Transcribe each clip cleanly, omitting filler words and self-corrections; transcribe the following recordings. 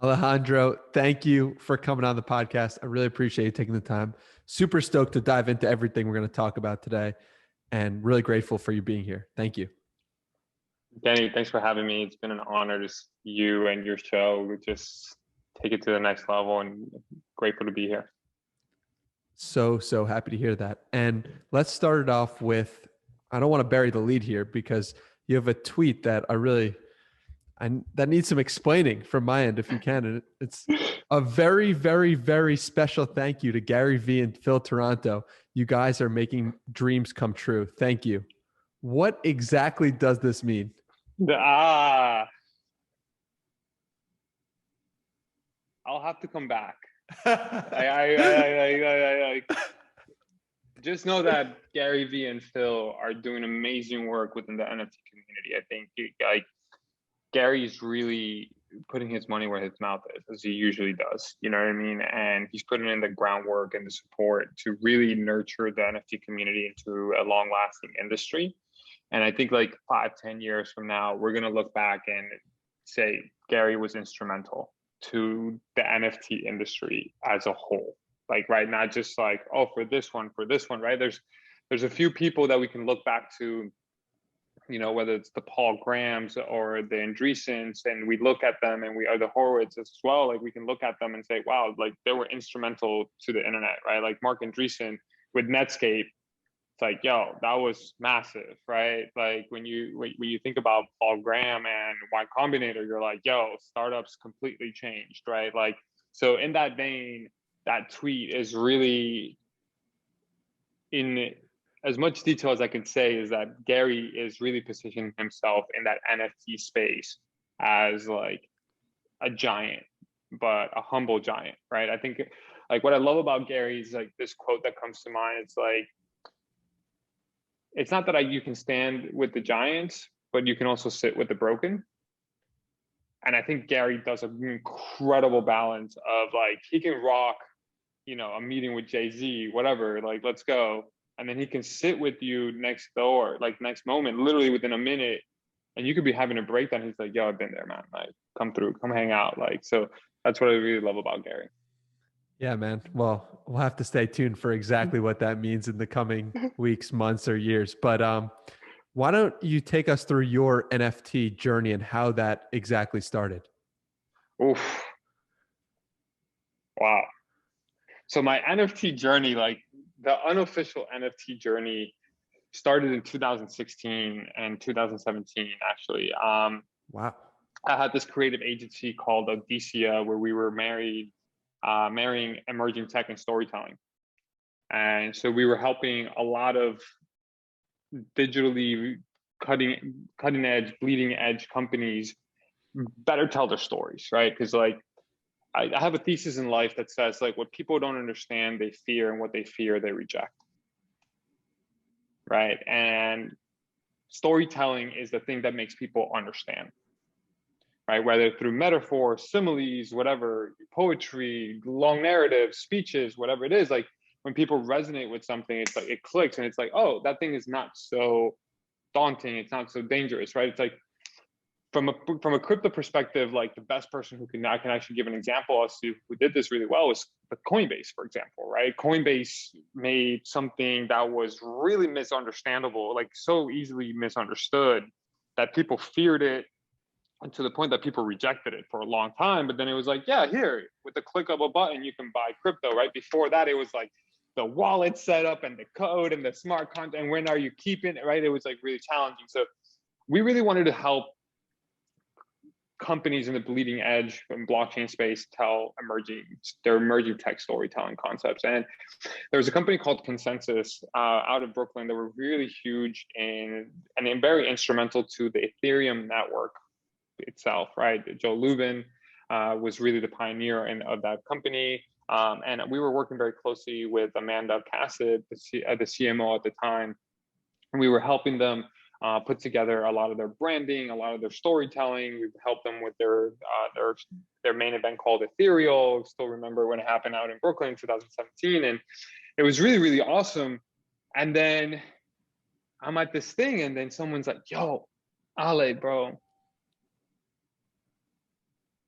Alejandro, thank you for coming on the podcast. I really appreciate you taking the time. Super stoked to dive into everything we're going to talk about today and really grateful for you being here. Thank you. Danny, thanks for having me. It's been an honor to see you and your show. We just take it to the next level and grateful to be here. So happy to hear that. And let's start it off with, I don't want to bury the lead here because you have a tweet that that needs some explaining from my end, if you can. And it's a very, very, very special thank you to Gary Vee and Phil Toronto. You guys are making dreams come true. Thank you. What exactly does this mean? I'll have to come back. I just know that Gary Vee and Phil are doing amazing work within the NFT community. I think Gary's really putting his money where his mouth is, as he usually does. You know what I mean? And he's putting in the groundwork and the support to really nurture the NFT community into a long-lasting industry. And I think like 5-10 years from now, we're going to look back and say Gary was instrumental to the NFT industry as a whole. Like, right, not just like, oh, for this one, right? There's a few people that we can look back to, you know, whether it's the Paul Grahams or the Andreessens, and we look at them, and we are the Horowitz as well. Like, we can look at them and say, wow, like they were instrumental to the internet, right? Like Mark Andreessen with Netscape. It's like, yo, that was massive, right? Like when you think about Paul Graham and Y Combinator, you're like, yo, startups completely changed, right? Like, so in that vein, that tweet is really, in as much detail as I can say, is that Gary is really positioning himself in that NFT space as like a giant, but a humble giant, right? I think like what I love about Gary is like this quote that comes to mind. It's like, it's not that you can stand with the giants, but you can also sit with the broken. And I think Gary does an incredible balance of like, he can rock, you know, a meeting with Jay-Z, whatever, like, let's go. And then he can sit with you next door, like next moment, literally within a minute. And you could be having a breakdown. He's like, yo, I've been there, man. Like, come through, come hang out. Like, so that's what I really love about Gary. Yeah, man. Well, we'll have to stay tuned for exactly what that means in the coming weeks, months, or years. But why don't you take us through your NFT journey and how that exactly started? Oof. Wow. So my NFT journey, like the unofficial NFT journey, started in 2016 and 2017, actually. Wow. I had this creative agency called Odysseus where we were marrying emerging tech and storytelling. And so we were helping a lot of digitally cutting edge, bleeding edge companies better tell their stories, right? Because like I have a thesis in life that says like what people don't understand, they fear, and what they fear, they reject. Right. And storytelling is the thing that makes people understand. Right. Whether through metaphor, similes, whatever, poetry, long narratives, speeches, whatever it is, like when people resonate with something, it's like it clicks and it's like, oh, that thing is not so daunting. It's not so dangerous. Right. It's like from a crypto perspective, like the best person I can actually give an example as to who did this really well was Coinbase, for example, right? Coinbase made something that was really misunderstandable, like so easily misunderstood that people feared it, and to the point that people rejected it for a long time. But then it was like, yeah, here, with the click of a button, you can buy crypto, right? Before that, it was like the wallet setup and the code and the smart contract, and when are you keeping it, right? It was like really challenging. So we really wanted to help companies in the bleeding edge in blockchain space tell their emerging tech storytelling concepts. And there was a company called Consensus out of Brooklyn that were really huge and very instrumental to the Ethereum network itself, right? Joe Lubin was really the pioneer of that company. And we were working very closely with Amanda Cassett, the CMO at the time. And we were helping them put together a lot of their branding, a lot of their storytelling. We've helped them with their main event called Ethereal. Still remember when it happened out in Brooklyn in 2017. And it was really, really awesome. And then I'm at this thing, and then someone's like, yo, Ale, bro,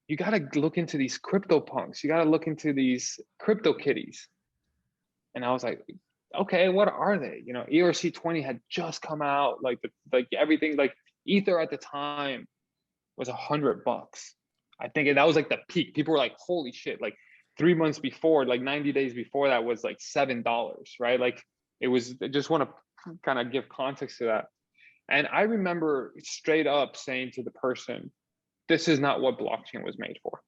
you got to look into these crypto punks. You got to look into these crypto kitties. And I was like, okay, what are they? You know, ERC20 had just come out, like everything, like Ether at the time was $100. I think that was like the peak. People were like, holy shit, like 3 months before, like 90 days before that was like $7, right? Like it was, I just want to kind of give context to that. And I remember straight up saying to the person, this is not what blockchain was made for.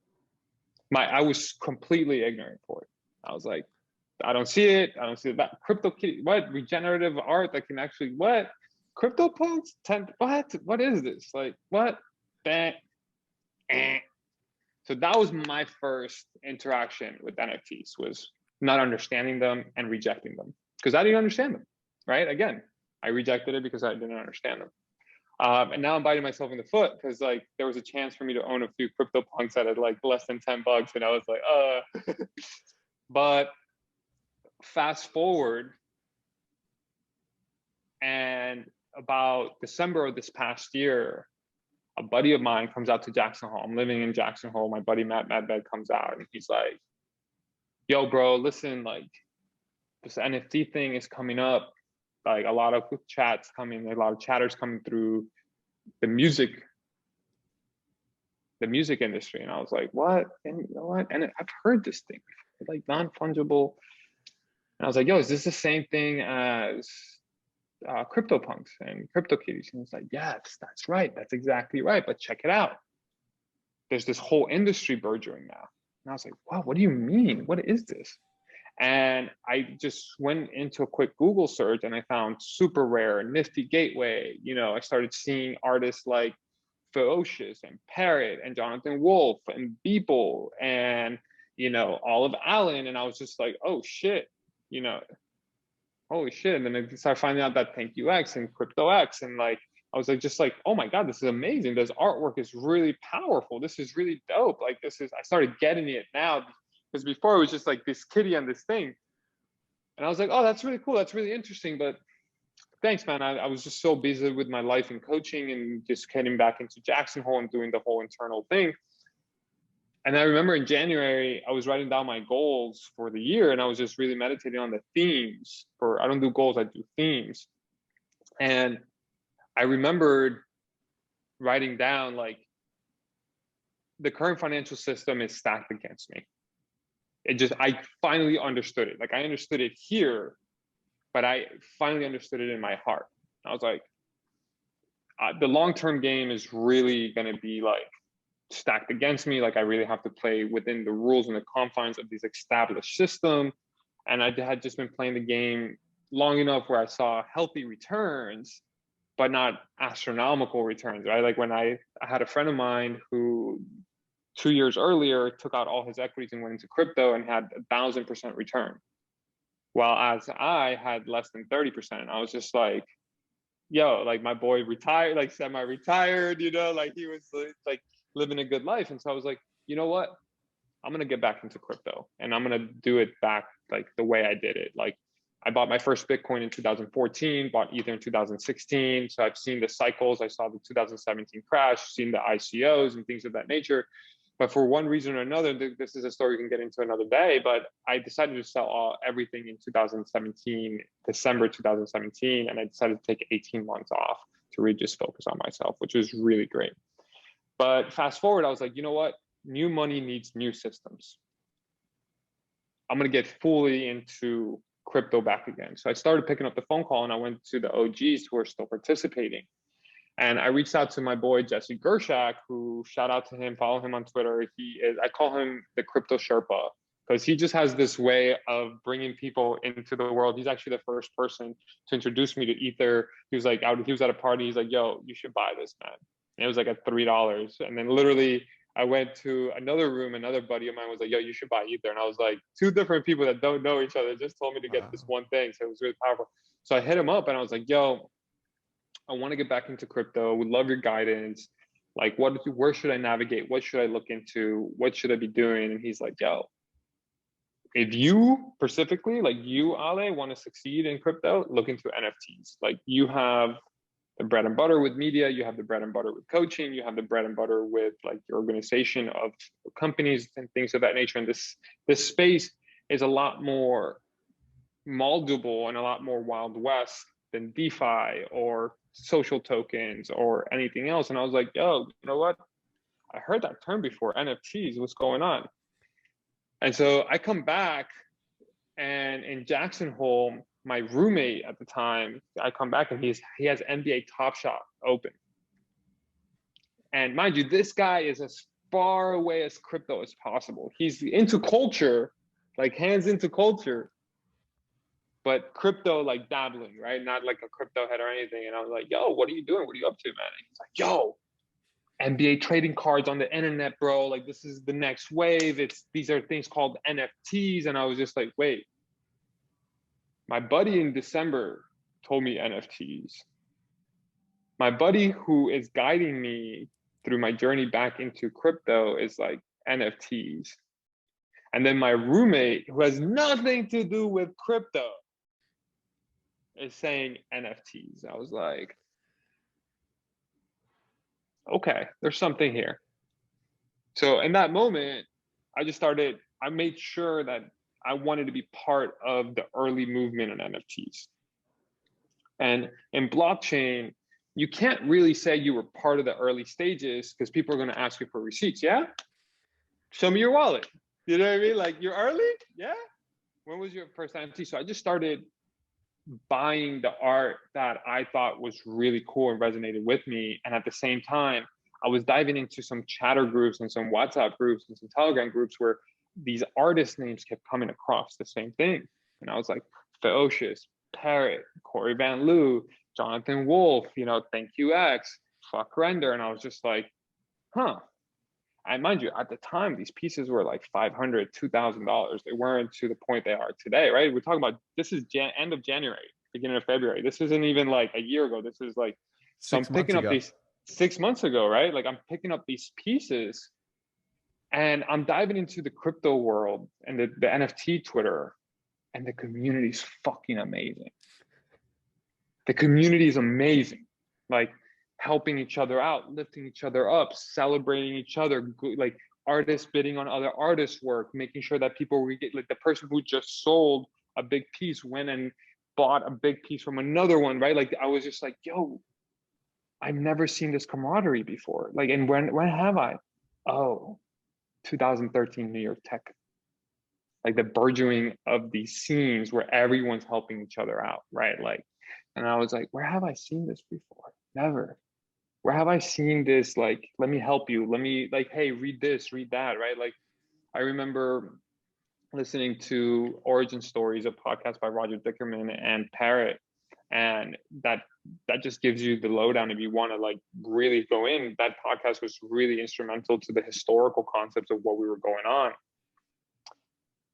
I was completely ignorant for it. I was like, I don't see it. I don't see that crypto kitty. What regenerative art that can actually what crypto punks? What is this? Like what? So that was my first interaction with NFTs, was not understanding them and rejecting them because I didn't understand them. Right? Again, I rejected it because I didn't understand them. And now I'm biting myself in the foot because like there was a chance for me to own a few crypto punks at like less than $10, and I was like, but fast forward, and about December of this past year, a buddy of mine comes out to Jackson Hole. I'm living in Jackson Hole. My buddy Matt Madbed comes out and he's like, yo, bro, listen, like this NFT thing is coming up. Like a lot of chats coming, a lot of chatters coming through the music industry. And I was like, what? And you know what? And I've heard this thing before, like non-fungible. And I was like, yo, is this the same thing as CryptoPunks and CryptoKitties? And it's like, yes, that's right. That's exactly right. But check it out. There's this whole industry burgeoning now. And I was like, wow, what do you mean? What is this? And I just went into a quick Google search and I found Super Rare, Nifty Gateway. You know, I started seeing artists like Ferocious and Parrot and Jonathan Wolf and Beeple and, you know, Olive Allen. And I was just like, oh shit, you know, holy shit. And then I started finding out that Thank You X and Crypto X. And like, I was like, just like, oh my God, this is amazing. This artwork is really powerful. This is really dope. Like this is, I started getting it now because before it was just like this kitty and this thing. And I was like, oh, that's really cool. That's really interesting. But thanks, man. I was just so busy with my life and coaching and just getting back into Jackson Hole and doing the whole internal thing. And I remember in January, I was writing down my goals for the year and I was just really meditating on the themes for, I don't do goals, I do themes. And I remembered writing down like, the current financial system is stacked against me. I finally understood it. Like I understood it here, but I finally understood it in my heart. I was like, the long-term game is really going to be like stacked against me. Like I really have to play within the rules and the confines of these established system. And I had just been playing the game long enough where I saw healthy returns, but not astronomical returns, right? Like when I had a friend of mine who 2 years earlier took out all his equities and went into crypto and had 1,000% return. While as I had less than 30%. And I was just like, yo, like my boy retired, like semi-retired, you know, like he was like living a good life. And so I was like, you know what? I'm going to get back into crypto and I'm going to do it back like the way I did it. Like I bought my first Bitcoin in 2014, bought Ether in 2016. So I've seen the cycles. I saw the 2017 crash, seen the ICOs and things of that nature. But for one reason or another, this is a story we can get into another day, but I decided to sell everything in 2017, December 2017, and I decided to take 18 months off to really just focus on myself, which was really great. But fast forward, I was like, you know what? New money needs new systems. I'm going to get fully into crypto back again. So I started picking up the phone call and I went to the OGs who are still participating. And I reached out to my boy, Jesse Gershak, who, shout out to him, follow him on Twitter. I call him the Crypto Sherpa, because he just has this way of bringing people into the world. He's actually the first person to introduce me to Ether. He was at a party. He's like, yo, you should buy this, man. And it was like at $3. And then literally I went to another room. Another buddy of mine was like, yo, you should buy Ether. And I was like, two different people that don't know each other just told me to get this one thing. So it was really powerful. So I hit him up and I was like, yo, I want to get back into crypto. Would love your guidance. Like, where should I navigate? What should I look into? What should I be doing? And he's like, yo, if you specifically, like you, Ale, want to succeed in crypto, look into NFTs. Like you have the bread and butter with media, you have the bread and butter with coaching, you have the bread and butter with like your organization of companies and things of that nature. And this space is a lot more moldable and a lot more Wild West than DeFi or social tokens or anything else. And I was like, yo, you know what? I heard that term before, NFTs, what's going on? And so I come back, and in Jackson Hole, my roommate at the time, I come back and he has NBA Top Shot open. And mind you, this guy is as far away as crypto as possible. He's into culture, like hands into culture, but crypto like dabbling, right? Not like a crypto head or anything. And I was like, yo, what are you doing? What are you up to, man? And he's like, yo, NBA trading cards on the internet, bro. Like, this is the next wave. These are things called NFTs. And I was just like, wait, my buddy in December told me NFTs. My buddy who is guiding me through my journey back into crypto is like NFTs. And then my roommate, who has nothing to do with crypto, is saying NFTs. I was like, okay, there's something here. So in that moment, I made sure that I wanted to be part of the early movement in NFTs. And in blockchain, you can't really say you were part of the early stages because people are going to ask you for receipts. Yeah? Show me your wallet. You know what I mean? Like, you're early? Yeah? When was your first NFT? So I just started buying the art that I thought was really cool and resonated with me. And at the same time, I was diving into some chatter groups and some WhatsApp groups and some Telegram groups where these artist names kept coming across the same thing. And I was like, Ferocious, Parrot, Corey Van Loo, Jonathan Wolf, Thank You X, Fuck Render. And I was just like, huh. And mind you, at the time, these pieces were like $500, $2,000. They weren't to the point they are today, right? We're talking about, this is end of January, beginning of February. This isn't even like a year ago. This is like, so I'm picking up these 6 months ago, right? Like, I'm picking up these pieces and I'm diving into the crypto world and the NFT Twitter, and the community is fucking amazing. The community is amazing. Like, helping each other out, lifting each other up, celebrating each other, like artists bidding on other artists' work, making sure that people get, like, the person who just sold a big piece went and bought a big piece from another one, right? Like, I was just like, yo, I've never seen this camaraderie before. Like, and when have I? Oh, 2013 New York Tech. Like, the burgeoning of these scenes where everyone's helping each other out, right? Like, and I was like, where have I seen this before? Never. Where have I seen this? Like, let me help you. Let me, like, hey, read this, read that, right? Like, I remember listening to Origin Stories, a podcast by Roger Dickerman and Parrot. And that just gives you the lowdown if you want to like really go in. That podcast was really instrumental to the historical concepts of what we were going on.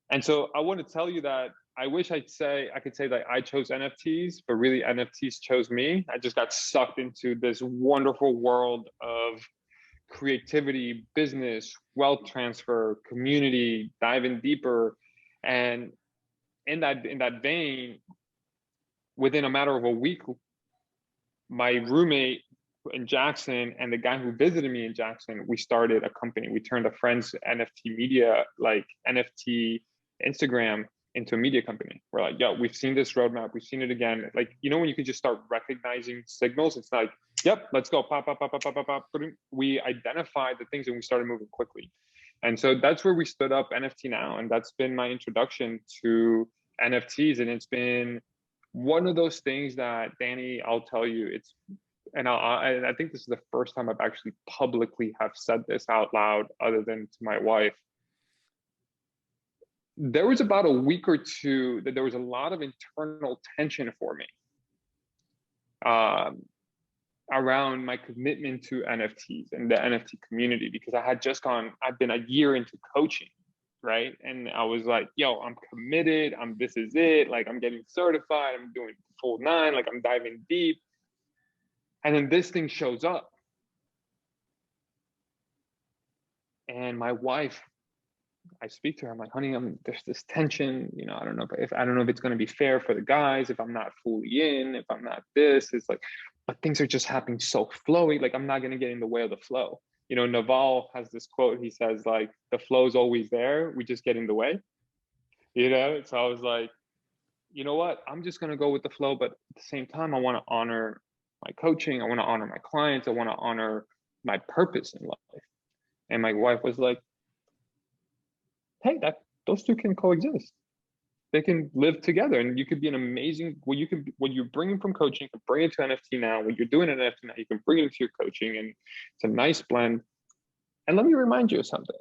And so I want to tell you that I wish I could say that I chose NFTs, but really NFTs chose me. I just got sucked into this wonderful world of creativity, business, wealth transfer, community, diving deeper. And in that vein, within a matter of a week, my roommate in Jackson and the guy who visited me in Jackson, we started a company. We turned a friend's NFT media, like NFT Instagram, into a media company. We're like, yo, we've seen this roadmap. We've seen it again. Like, when you can just start recognizing signals, it's like, yep, let's go. Pop, pop, pop, pop, pop, pop, pop. We identified the things and we started moving quickly. And so that's where we stood up NFT Now. And that's been my introduction to NFTs. And it's been one of those things that, Danny, I'll tell you, I think this is the first time I've actually publicly have said this out loud, other than to my wife. There was about a week or two that there was a lot of internal tension for me around my commitment to NFTs and the NFT community, because I've been a year into coaching, right? And I was like, yo, I'm committed. This is it. Like, I'm getting certified. I'm doing full 9, like I'm diving deep. And then this thing shows up. And my wife, I speak to her, I'm like, honey, there's this tension, I don't know if it's going to be fair for the guys, if I'm not fully in, if I'm not this, it's like, but things are just happening so flowy. Like I'm not going to get in the way of the flow. You know, Naval has this quote. He says like, the flow is always there. We just get in the way, you know? So I was like, you know what? I'm just going to go with the flow. But at the same time, I want to honor my coaching. I want to honor my clients. I want to honor my purpose in life. And my wife was like, hey, those two can coexist. They can live together, and you could be an amazing. What you're bringing from coaching, you can bring it to NFT now. What you're doing in NFT now, you can bring it into your coaching, and it's a nice blend. And let me remind you of something.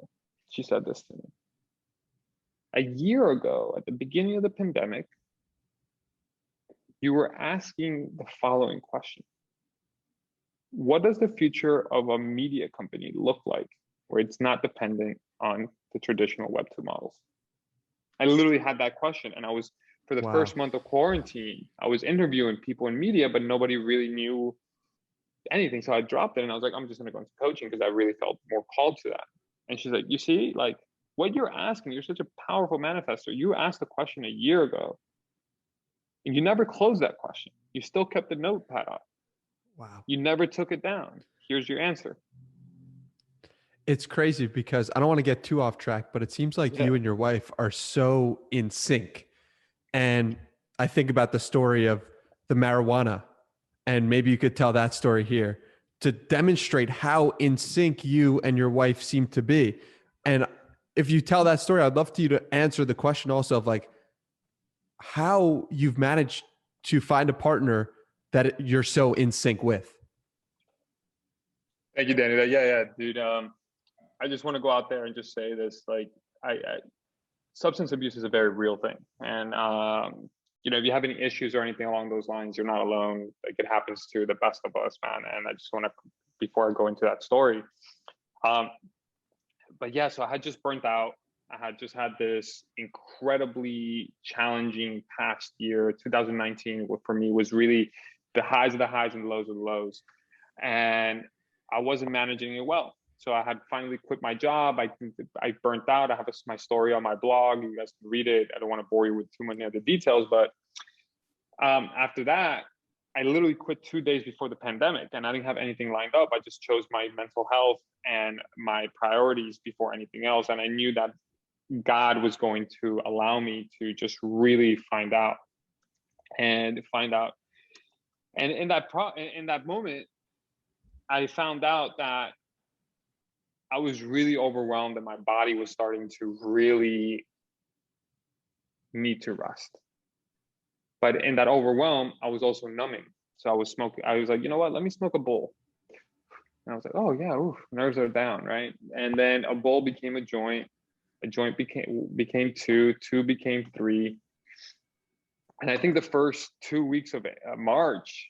She said this to me a year ago, at the beginning of the pandemic. You were asking the following question: what does the future of a media company look like, where it's not dependent on the traditional Web2 models? I literally had that question, and I was, for the first month of quarantine, I was interviewing people in media, but nobody really knew anything. So I dropped it, and I was like, I'm just going to go into coaching because I really felt more called to that. And she's like, you see, like what you're asking, you're such a powerful manifestor. You asked the question a year ago, and you never closed that question. You still kept the notepad up. Wow. You never took it down. Here's your answer. It's crazy because I don't want to get too off track, but it seems like you and your wife are so in sync. And I think about the story of the marijuana, and maybe you could tell that story here to demonstrate how in sync you and your wife seem to be. And if you tell that story, I'd love for you to answer the question also of like how you've managed to find a partner that you're so in sync with. Thank you, Danny. Yeah, dude. I just want to go out there and just say this: like, I substance abuse is a very real thing, and you know, if you have any issues or anything along those lines, you're not alone. Like, it happens to the best of us, man. And I just want to, before I go into that story, but yeah, so I had just burnt out. I had just had this incredibly challenging past year. 2019, for me, was really the highs of the highs and the lows of the lows, and I wasn't managing it well. So I had finally quit my job. I burnt out. I have my story on my blog. You guys can read it. I don't want to bore you with too many other details, but after that, I literally quit 2 days before the pandemic, and I didn't have anything lined up. I just chose my mental health and my priorities before anything else. And I knew that God was going to allow me to just really find out. And in that moment, I found out that I was really overwhelmed, and my body was starting to really need to rest. But in that overwhelm, I was also numbing. So I was smoking. I was like, you know what? Let me smoke a bowl. And I was like, oh yeah, oof, nerves are down, right? And then a bowl became a joint became two became three. And I think the first 2 weeks of March,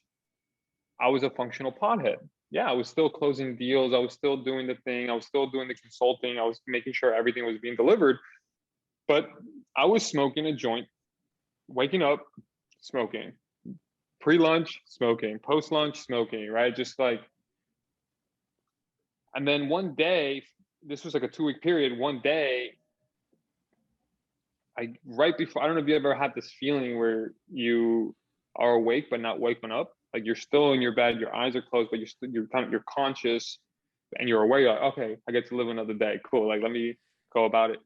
I was a functional pothead. Yeah, I was still closing deals. I was still doing the thing. I was still doing the consulting. I was making sure everything was being delivered. But I was smoking a joint, waking up, smoking, pre-lunch, smoking, post-lunch, smoking, right? Just like, and then one day, this was like a 2-week period. One day, right before, I don't know if you ever had this feeling where you are awake but not waking up. Like you're still in your bed, your eyes are closed, but you're conscious and you're aware. You're like, okay, I get to live another day. Cool. Like, let me go about it.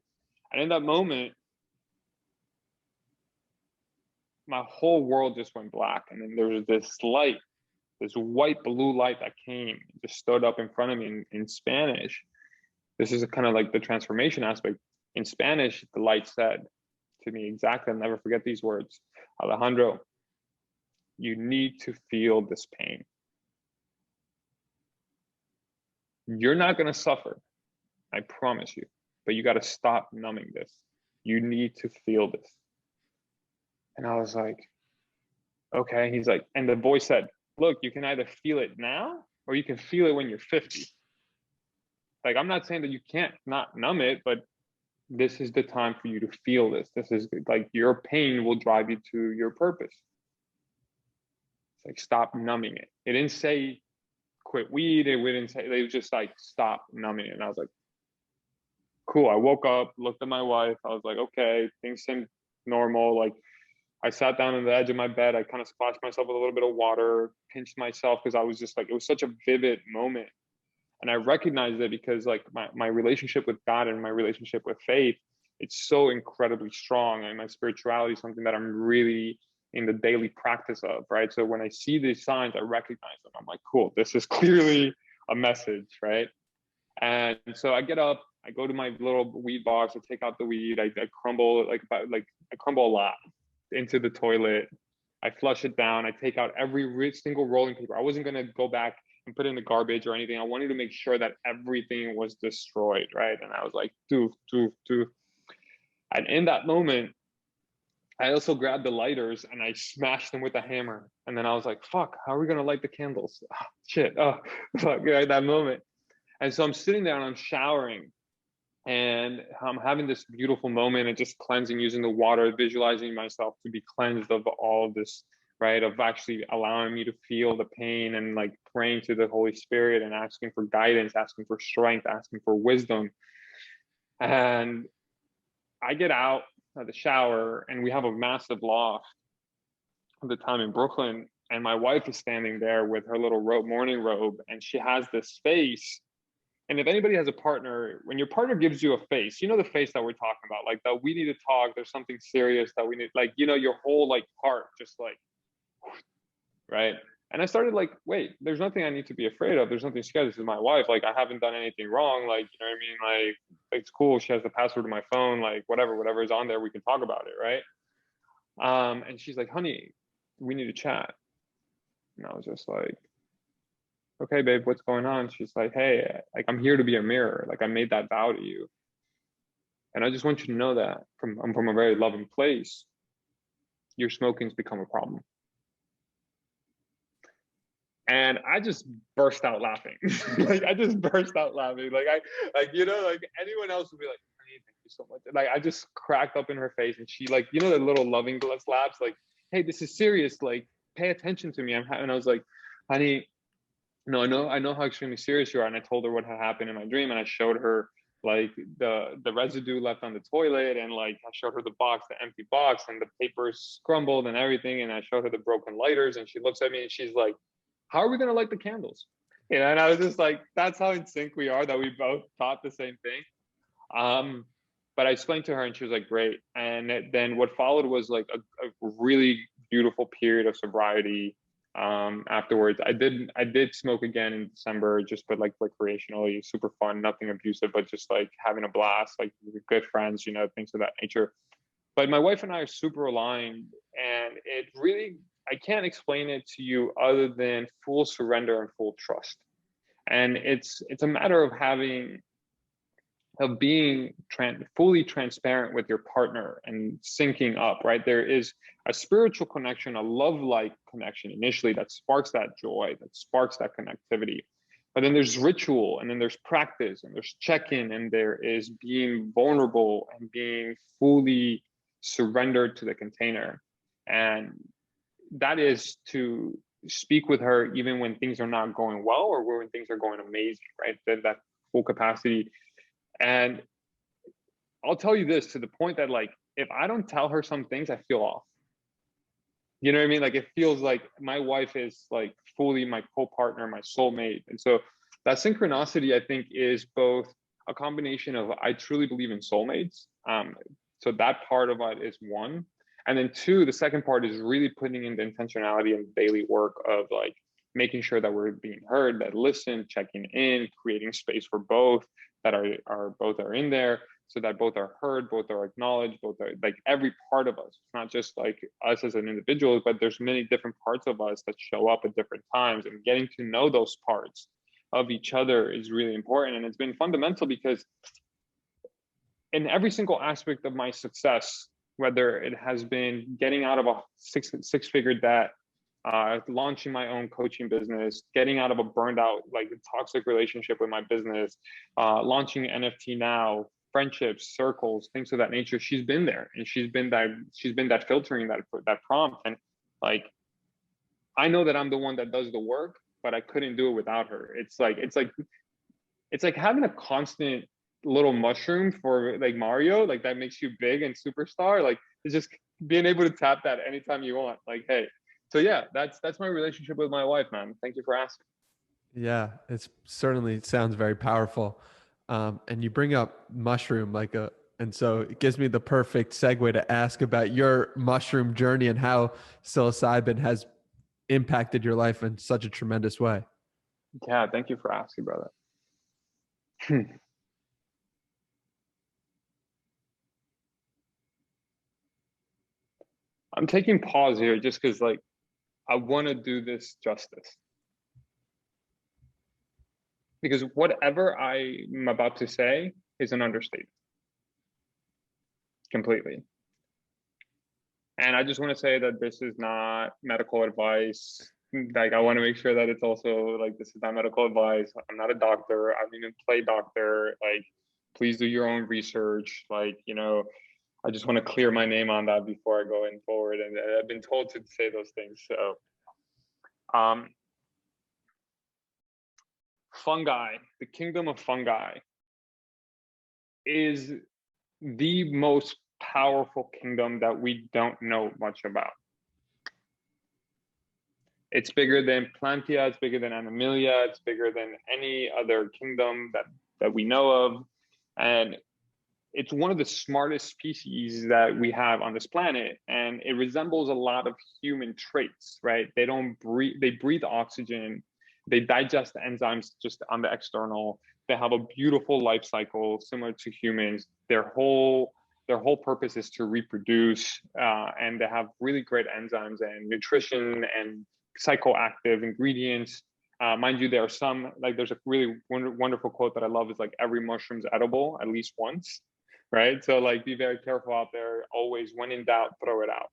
And in that moment, my whole world just went black. And then there was this light, this white blue light that came, just stood up in front of me in Spanish. This is kind of like the transformation aspect. In Spanish, the light said to me exactly, I'll never forget these words: Alejandro, you need to feel this pain. You're not going to suffer, I promise you, but you got to stop numbing this. You need to feel this. And I was like, okay. He's like, and the voice said, look, you can either feel it now or you can feel it when you're 50. Like, I'm not saying that you can't not numb it, but this is the time for you to feel this. This is like, your pain will drive you to your purpose. It's like, stop numbing it. It didn't say quit weed. It didn't say, they just like, stop numbing it. And I was like, cool. I woke up, looked at my wife. I was like, okay, things seem normal. Like, I sat down on the edge of my bed. I kind of splashed myself with a little bit of water, pinched myself because I was just like, it was such a vivid moment. And I recognized it because like my relationship with God and my relationship with faith, it's so incredibly strong. And my spirituality is something that I'm really in the daily practice of, right? So when I see these signs, I recognize them. I'm like, cool, this is clearly a message, right? And so I get up, I go to my little weed box, I take out the weed, I crumble I crumble a lot into the toilet. I flush it down. I take out every single rolling paper. I wasn't gonna go back and put it in the garbage or anything. I wanted to make sure that everything was destroyed, right? And I was like, doof, doof, doof. And in that moment, I also grabbed the lighters and I smashed them with a hammer. And then I was like, fuck, how are we gonna light the candles? Oh, shit, oh, fuck, at that moment. And so I'm sitting there and I'm showering and I'm having this beautiful moment and just cleansing using the water, visualizing myself to be cleansed of all this, right? Of actually allowing me to feel the pain and like praying to the Holy Spirit and asking for guidance, asking for strength, asking for wisdom. And I get out of the shower and we have a massive loft at the time in Brooklyn. And my wife is standing there with her little morning robe and she has this face. And if anybody has a partner, when your partner gives you a face, you know the face that we're talking about, like that we need to talk, there's something serious that we need, like, you know, your whole like heart just like, right? And I started like, wait, there's nothing I need to be afraid of. There's nothing scary. This is my wife. Like, I haven't done anything wrong. Like, you know what I mean? Like, it's cool. She has the password to my phone. Like, whatever is on there, we can talk about it, right? And she's like, honey, we need to chat. And I was just like, okay, babe, what's going on? She's like, hey, like I'm here to be a mirror. Like I made that vow to you. And I just want you to know that I'm from a very loving place. Your smoking's become a problem. And I just burst out laughing. Like I just burst out laughing. Like, you know, like anyone else would be like, honey, thank you so much. And like I just cracked up in her face and she like, you know, the little loving slaps, like, hey, this is serious. Like, pay attention to me. And I was like, honey, no, I know how extremely serious you are. And I told her what had happened in my dream, and I showed her like the residue left on the toilet, and like I showed her the box, the empty box, and the papers crumbled and everything. And I showed her the broken lighters, and she looks at me and she's like, "How are we gonna light the candles?" You know, and I was just like, "That's how in sync we are. That we both thought the same thing." But I explained to her, and she was like, "Great." And then what followed was like a really beautiful period of sobriety afterwards. I did smoke again in December, just but like recreationally, super fun, nothing abusive, but just like having a blast, like good friends, you know, things of that nature. But my wife and I are super aligned, and it really, I can't explain it to you other than full surrender and full trust. And it's a matter of being fully transparent with your partner and syncing up, right? There is a spiritual connection, a love-like connection initially that sparks that joy, that sparks that connectivity. But then there's ritual, and then there's practice, and there's check-in, and there is being vulnerable and being fully surrendered to the container. And that is to speak with her even when things are not going well or when things are going amazing, right? That full capacity. And I'll tell you this, to the point that like, if I don't tell her some things, I feel off. You know what I mean? Like it feels like my wife is like fully my co-partner, my soulmate. And so that synchronicity, I think, is both a combination of, I truly believe in soulmates. So that part of it is one. And then two, the second part is really putting in the intentionality and daily work of like making sure that we're being heard, that listen, checking in, creating space for both, that both are in there, so that both are heard, both are acknowledged, both are like every part of us. It's not just like us as an individual, but there's many different parts of us that show up at different times, and getting to know those parts of each other is really important. And it's been fundamental because in every single aspect of my success, whether it has been getting out of a six-figure debt, launching my own coaching business, getting out of a burned out, like toxic relationship with my business, launching NFT now, friendships, circles, things of that nature. She's been there, and she's been that filtering, that prompt. And like, I know that I'm the one that does the work, but I couldn't do it without her. It's like having a constant little mushroom for like Mario, like that makes you big and superstar. Like It's just being able to tap that anytime you want. Like, hey, so yeah, that's my relationship with my wife, man. Thank you for asking. Yeah, it's certainly sounds very powerful. And you bring up mushroom and so it gives me the perfect segue to ask about your mushroom journey and how psilocybin has impacted your life in such a tremendous way. Yeah, thank you for asking, brother. I'm taking pause here just because, like, I want to do this justice. Because whatever I'm about to say is an understatement completely. And I just want to say that this is not medical advice. Like, I want to make sure that it's also like, this is not medical advice. I'm not a doctor. I don't even play doctor. Like, please do your own research. Like, I just want to clear my name on that before I go in forward. And I've been told to say those things. So, um, fungi, the kingdom of fungi is the most powerful kingdom that we don't know much about. It's bigger than Plantia, it's bigger than Animalia, it's bigger than any other kingdom that we know of. And it's one of the smartest species that we have on this planet. And it resembles a lot of human traits, right? They breathe oxygen, they digest the enzymes just on the external. They have a beautiful life cycle similar to humans. Their whole purpose is to reproduce, and they have really great enzymes and nutrition and psychoactive ingredients. Mind you, there are some, like, there's a really wonderful quote that I love, is like, every mushroom's edible at least once, right? So, like, be very careful out there. Always, when in doubt, throw it out.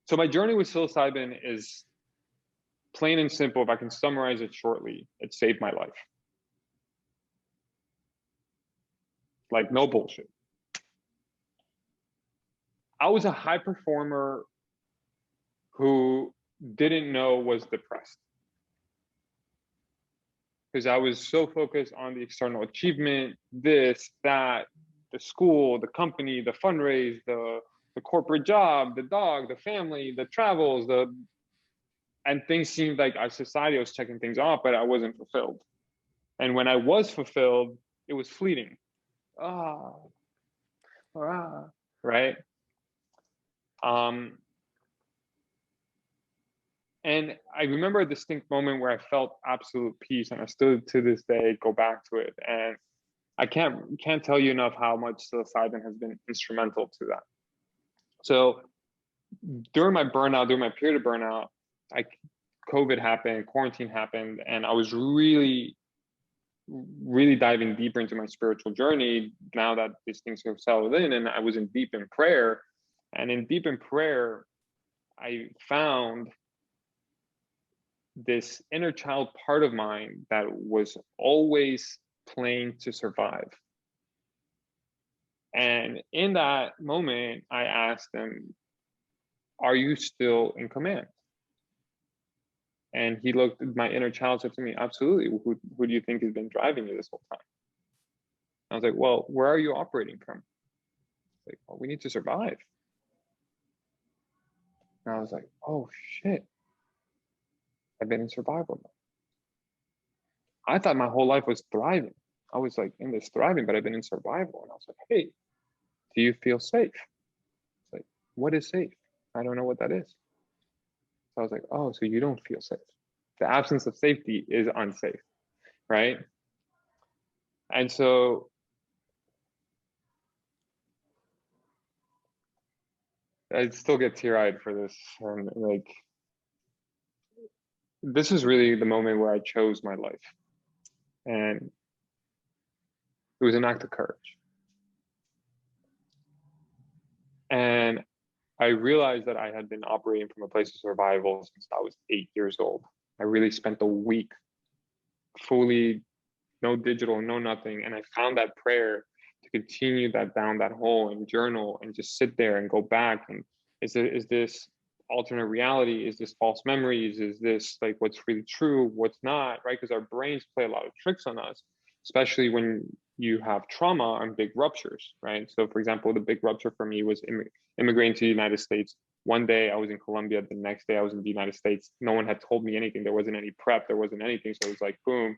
So my journey with psilocybin is plain and simple. If I can summarize it shortly, it saved my life. Like, no bullshit. I was a high performer who didn't know was depressed, because I was so focused on the external achievement, this, that, the school, the company, the fundraise, the corporate job, the dog, the family, the travels, and things seemed like our society was checking things off, but I wasn't fulfilled. And when I was fulfilled, it was fleeting. Oh, right. And I remember a distinct moment where I felt absolute peace, and I still to this day go back to it. And I can't tell you enough how much psilocybin has been instrumental to that. So during my period of burnout, COVID happened, quarantine happened, and I was really, really diving deeper into my spiritual journey now that these things have settled in, and I was deep in prayer. And in deep in prayer, I found this inner child part of mine that was always playing to survive. And in that moment, I asked him, "Are you still in command?" And he looked, my inner child said to me, "Absolutely. Who do you think has been driving you this whole time?" I was like, "Well, where are you operating from?" Like, "Well, we need to survive." And I was like, "Oh shit. I've been in survival mode. I thought my whole life was thriving. I was like in this thriving, but I've been in survival." And I was like, "Hey, do you feel safe?" It's like, "What is safe? I don't know what that is." So I was like, "Oh, so you don't feel safe. The absence of safety is unsafe, right?" And so I still get teary-eyed for this. And like, this is really the moment where I chose my life. And it was an act of courage. And I realized that I had been operating from a place of survival since I was 8 years old. I really spent a week fully, no digital, no nothing. And I found that prayer to continue that down that hole and journal and just sit there and go back. And is this alternate reality? Is this false memories? Is this like what's really true? What's not, right? Because our brains play a lot of tricks on us, especially when you have trauma and big ruptures, right? So for example, the big rupture for me was immigrating to the United States. One day I was in Colombia, the next day I was in the United States. No one had told me anything. There wasn't any prep, there wasn't anything. So it was like, boom.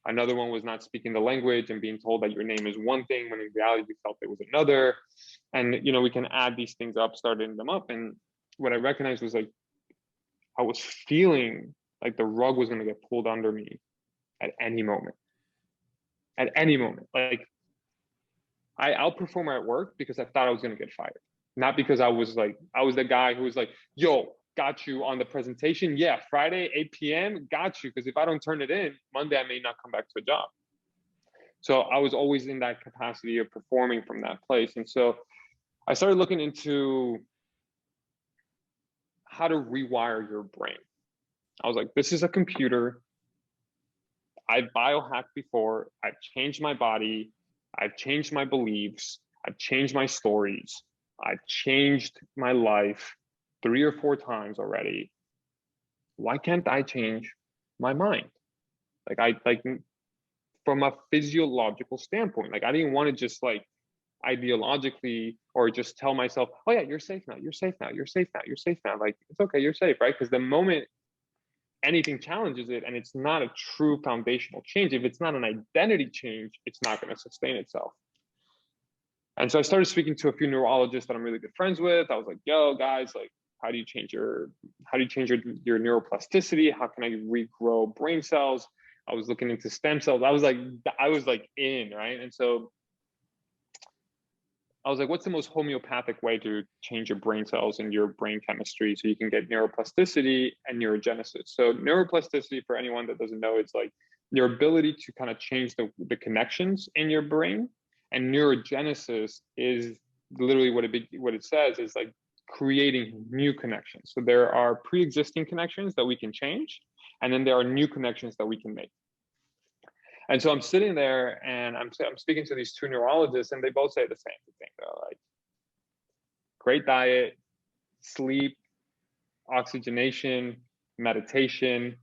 Another one was not speaking the language and being told that your name is one thing when in reality we felt it was another. And we can add these things up, starting them up. And what I recognized was like, I was feeling like the rug was going to get pulled under me at any moment. At any moment. Like, I outperformed at work because I thought I was going to get fired. Not because I was the guy who was like, yo, got you on the presentation. Yeah, Friday, 8 p.m., got you. Because if I don't turn it in, Monday I may not come back to a job. So I was always in that capacity of performing from that place. And so I started looking into how to rewire your brain. I was like, this is a computer. I've biohacked before. I've changed my body. I've changed my beliefs. I've changed my stories. I've changed my life 3 or 4 times already. Why can't I change my mind? Like from a physiological standpoint, like I didn't want to just like ideologically or just tell myself, oh yeah, you're safe now, you're safe now, you're safe now, you're safe now. Like, it's okay, you're safe, right? Because the moment anything challenges it and it's not a true foundational change, if it's not an identity change, it's not going to sustain itself. And so I started speaking to a few neurologists that I'm really good friends with. I was like, yo, guys, like, how do you change your neuroplasticity? How can I regrow brain cells? I was looking into stem cells. I was like in, right? And so I was like, what's the most homeopathic way to change your brain cells and your brain chemistry so you can get neuroplasticity and neurogenesis? So neuroplasticity, for anyone that doesn't know, it's like your ability to kind of change the connections in your brain. And neurogenesis is literally what it says is like creating new connections. So there are pre-existing connections that we can change, and then there are new connections that we can make. And so I'm sitting there and I'm speaking to these 2 neurologists, and they both say the same thing. They're like, great diet, sleep, oxygenation, meditation,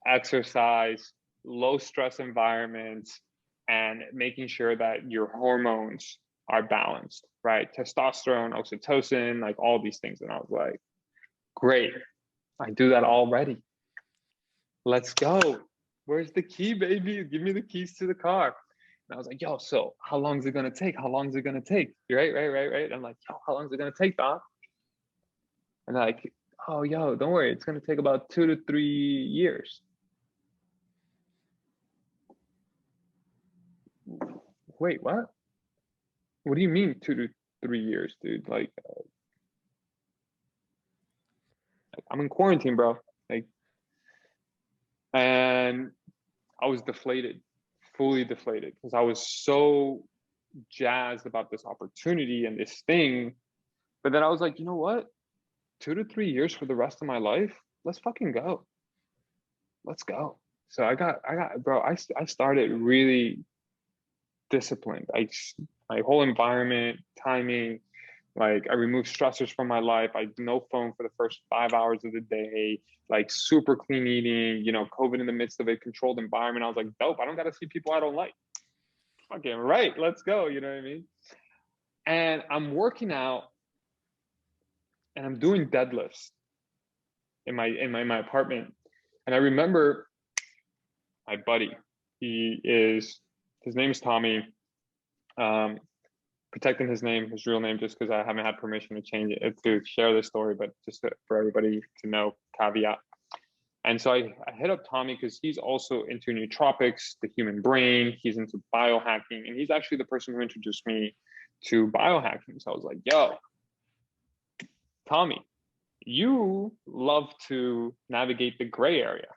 exercise, low stress environments, and making sure that your hormones are balanced, right? Testosterone, oxytocin, like all these things. And I was like, great, I do that already. Let's go. Where's the key, baby? Give me the keys to the car. And I was like, yo, so how long is it going to take? How long is it going to take? Right. I'm like, yo, how long is it going to take, Doc? And they're like, oh, yo, don't worry. It's going to take about 2 to 3 years. Wait, what? What do you mean 2 to 3 years, dude? Like I'm in quarantine, bro. Like, and I was deflated, fully deflated, because I was so jazzed about this opportunity and this thing. But then I was like, you know what? 2 to 3 years for the rest of my life. Let's fucking go. Let's go. So I started really disciplined. My whole environment, timing, like I removed stressors from my life. I no phone for the first 5 hours of the day, like super clean eating, COVID in the midst of a controlled environment. I was like, dope, I don't got to see people I don't like. Fucking right, let's go. You know what I mean? And I'm working out and I'm doing deadlifts in my apartment. And I remember my buddy, his name is Tommy. Protecting his real name, just because I haven't had permission to change it, to share this story, but just for everybody to know, caveat. And so I hit up Tommy because he's also into nootropics, the human brain. He's into biohacking, and he's actually the person who introduced me to biohacking. So I was like, yo, Tommy, you love to navigate the gray area,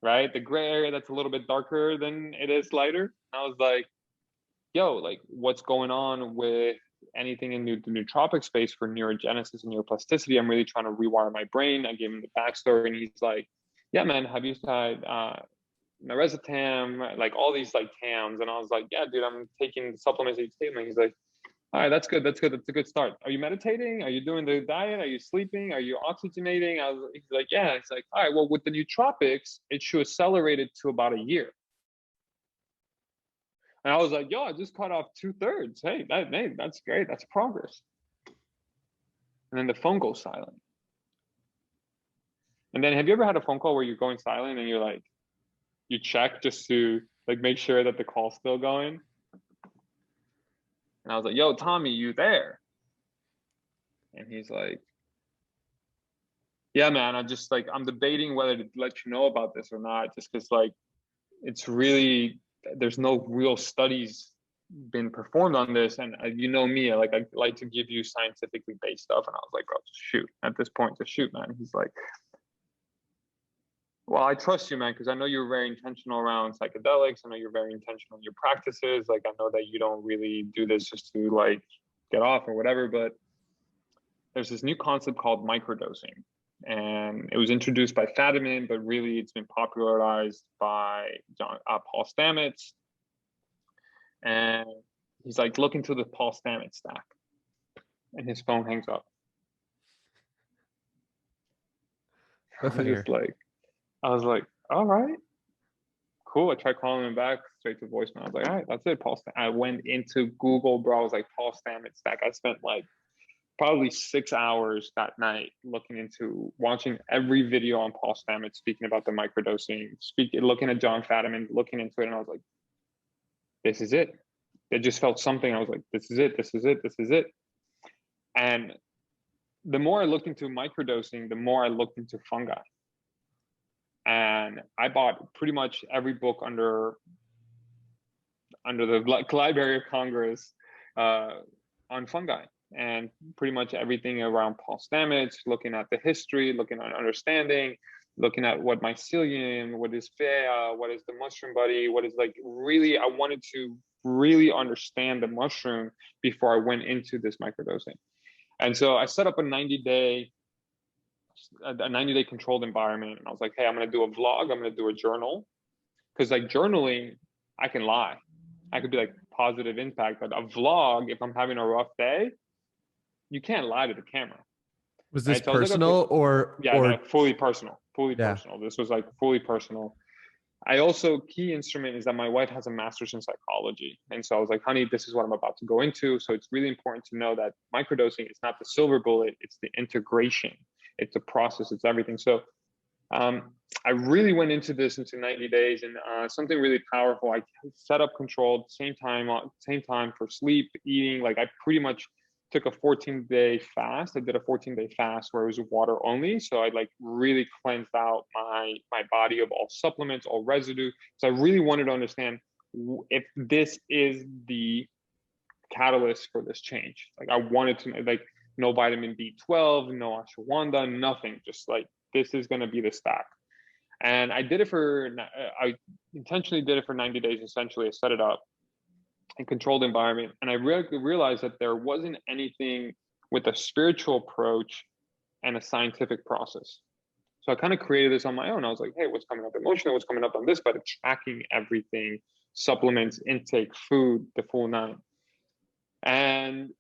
right? The gray area that's a little bit darker than it is lighter. And I was like, yo, like what's going on with anything in the nootropic space for neurogenesis and neuroplasticity? I'm really trying to rewire my brain. I gave him the backstory, and he's like, yeah, man, have you tried Narazatam, like all these like TAMs? And I was like, yeah, dude, I'm taking the supplements that you take. And he's like, all right, that's good. That's a good start. Are you meditating? Are you doing the diet? Are you sleeping? Are you oxygenating? He's like, yeah. It's like, all right, well, with the nootropics, it should accelerate it to about a year. And I was like, yo, I just cut off 2/3. Hey, that's great. That's progress. And then the phone goes silent. And then have you ever had a phone call where you're going silent and you're like, you check just to like make sure that the call's still going? And I was like, yo, Tommy, you there? And he's like, yeah, man, I'm debating whether to let you know about this or not, just because like it's really, there's no real studies been performed on this. And you know me, I like to give you scientifically based stuff. And I was like, bro, just shoot. At this point, just shoot, man. He's like, well, I trust you, man, because I know you're very intentional around psychedelics. I know you're very intentional in your practices. Like, I know that you don't really do this just to like get off or whatever, but there's this new concept called microdosing. And it was introduced by Fadiman, but really it's been popularized by Paul Stamets. And he's like, look into the Paul Stamets stack. And his phone hangs up. I was like, all right, cool. I tried calling him back, straight to voicemail. I was like, all right, that's it, Paul Stamets. I went into Google, bro. I was like, Paul Stamets stack. I spent like probably 6 hours that night looking into watching every video on Paul Stamets speaking about the microdosing, looking at John Fadiman, looking into it, and I was like, this is it. It just felt something. I was like, this is it, this is it, this is it. And the more I looked into microdosing, the more I looked into fungi. And I bought pretty much every book under the Library of Congress on fungi, and pretty much everything around Paul Stamets, looking at the history, looking at understanding, looking at what mycelium, what is fea, what is the mushroom buddy, what is like really, I wanted to really understand the mushroom before I went into this microdosing. And so I set up a 90-day controlled environment. And I was like, hey, I'm going to do a vlog. I'm going to do a journal. Because like journaling, I can lie. I could be like positive impact. But a vlog, if I'm having a rough day, you can't lie to the camera. Was this personal or? Yeah, or... No, fully personal. Fully yeah. personal. This was like fully personal. I also, key instrument is that my wife has a master's in psychology. And so I was like, honey, this is what I'm about to go into. So it's really important to know that microdosing is not the silver bullet, it's the integration. It's the process, it's everything. So I really went into this into 90 days and something really powerful. I set up controlled, same time for sleep, eating. Like I pretty much took a 14-day fast. I did a 14-day fast where it was water only. So I like really cleansed out my body of all supplements, all residue. So I really wanted to understand if this is the catalyst for this change. Like I wanted to, like, no vitamin B12, no ashwagandha, nothing. Just like, this is going to be the stack. And I intentionally did it for 90 days. Essentially, I set it up in controlled environment. And I realized that there wasn't anything with a spiritual approach and a scientific process. So I kind of created this on my own. I was like, hey, what's coming up emotionally? What's coming up on this? But tracking everything, supplements, intake, food, the full nine. And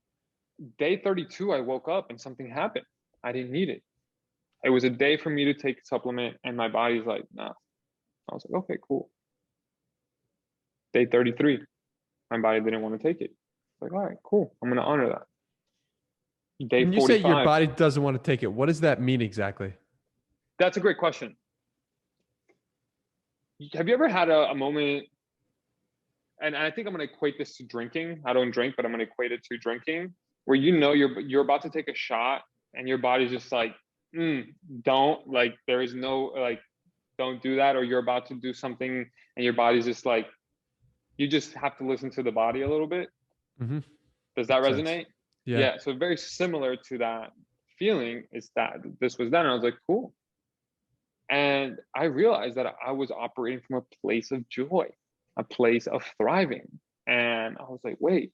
day 32, I woke up and something happened. I didn't need it. It was a day for me to take a supplement and my body's like, nah. I was like, okay, cool. Day 33, my body didn't want to take it. Like, all right, cool. I'm going to honor that. Day 45. When you say your body doesn't want to take it, what does that mean exactly? That's a great question. Have you ever had a moment, and I think I'm going to equate this to drinking. I don't drink, but I'm going to equate it to drinking, where you know you're about to take a shot and your body's just like, don't, like, there is no, like, don't do that. Or you're about to do something and your body's just like, you just have to listen to the body a little bit. Mm-hmm. Does that resonate? Yeah. So very similar to that feeling is that this was done. And I was like, cool. And I realized that I was operating from a place of joy, a place of thriving. And I was like, wait,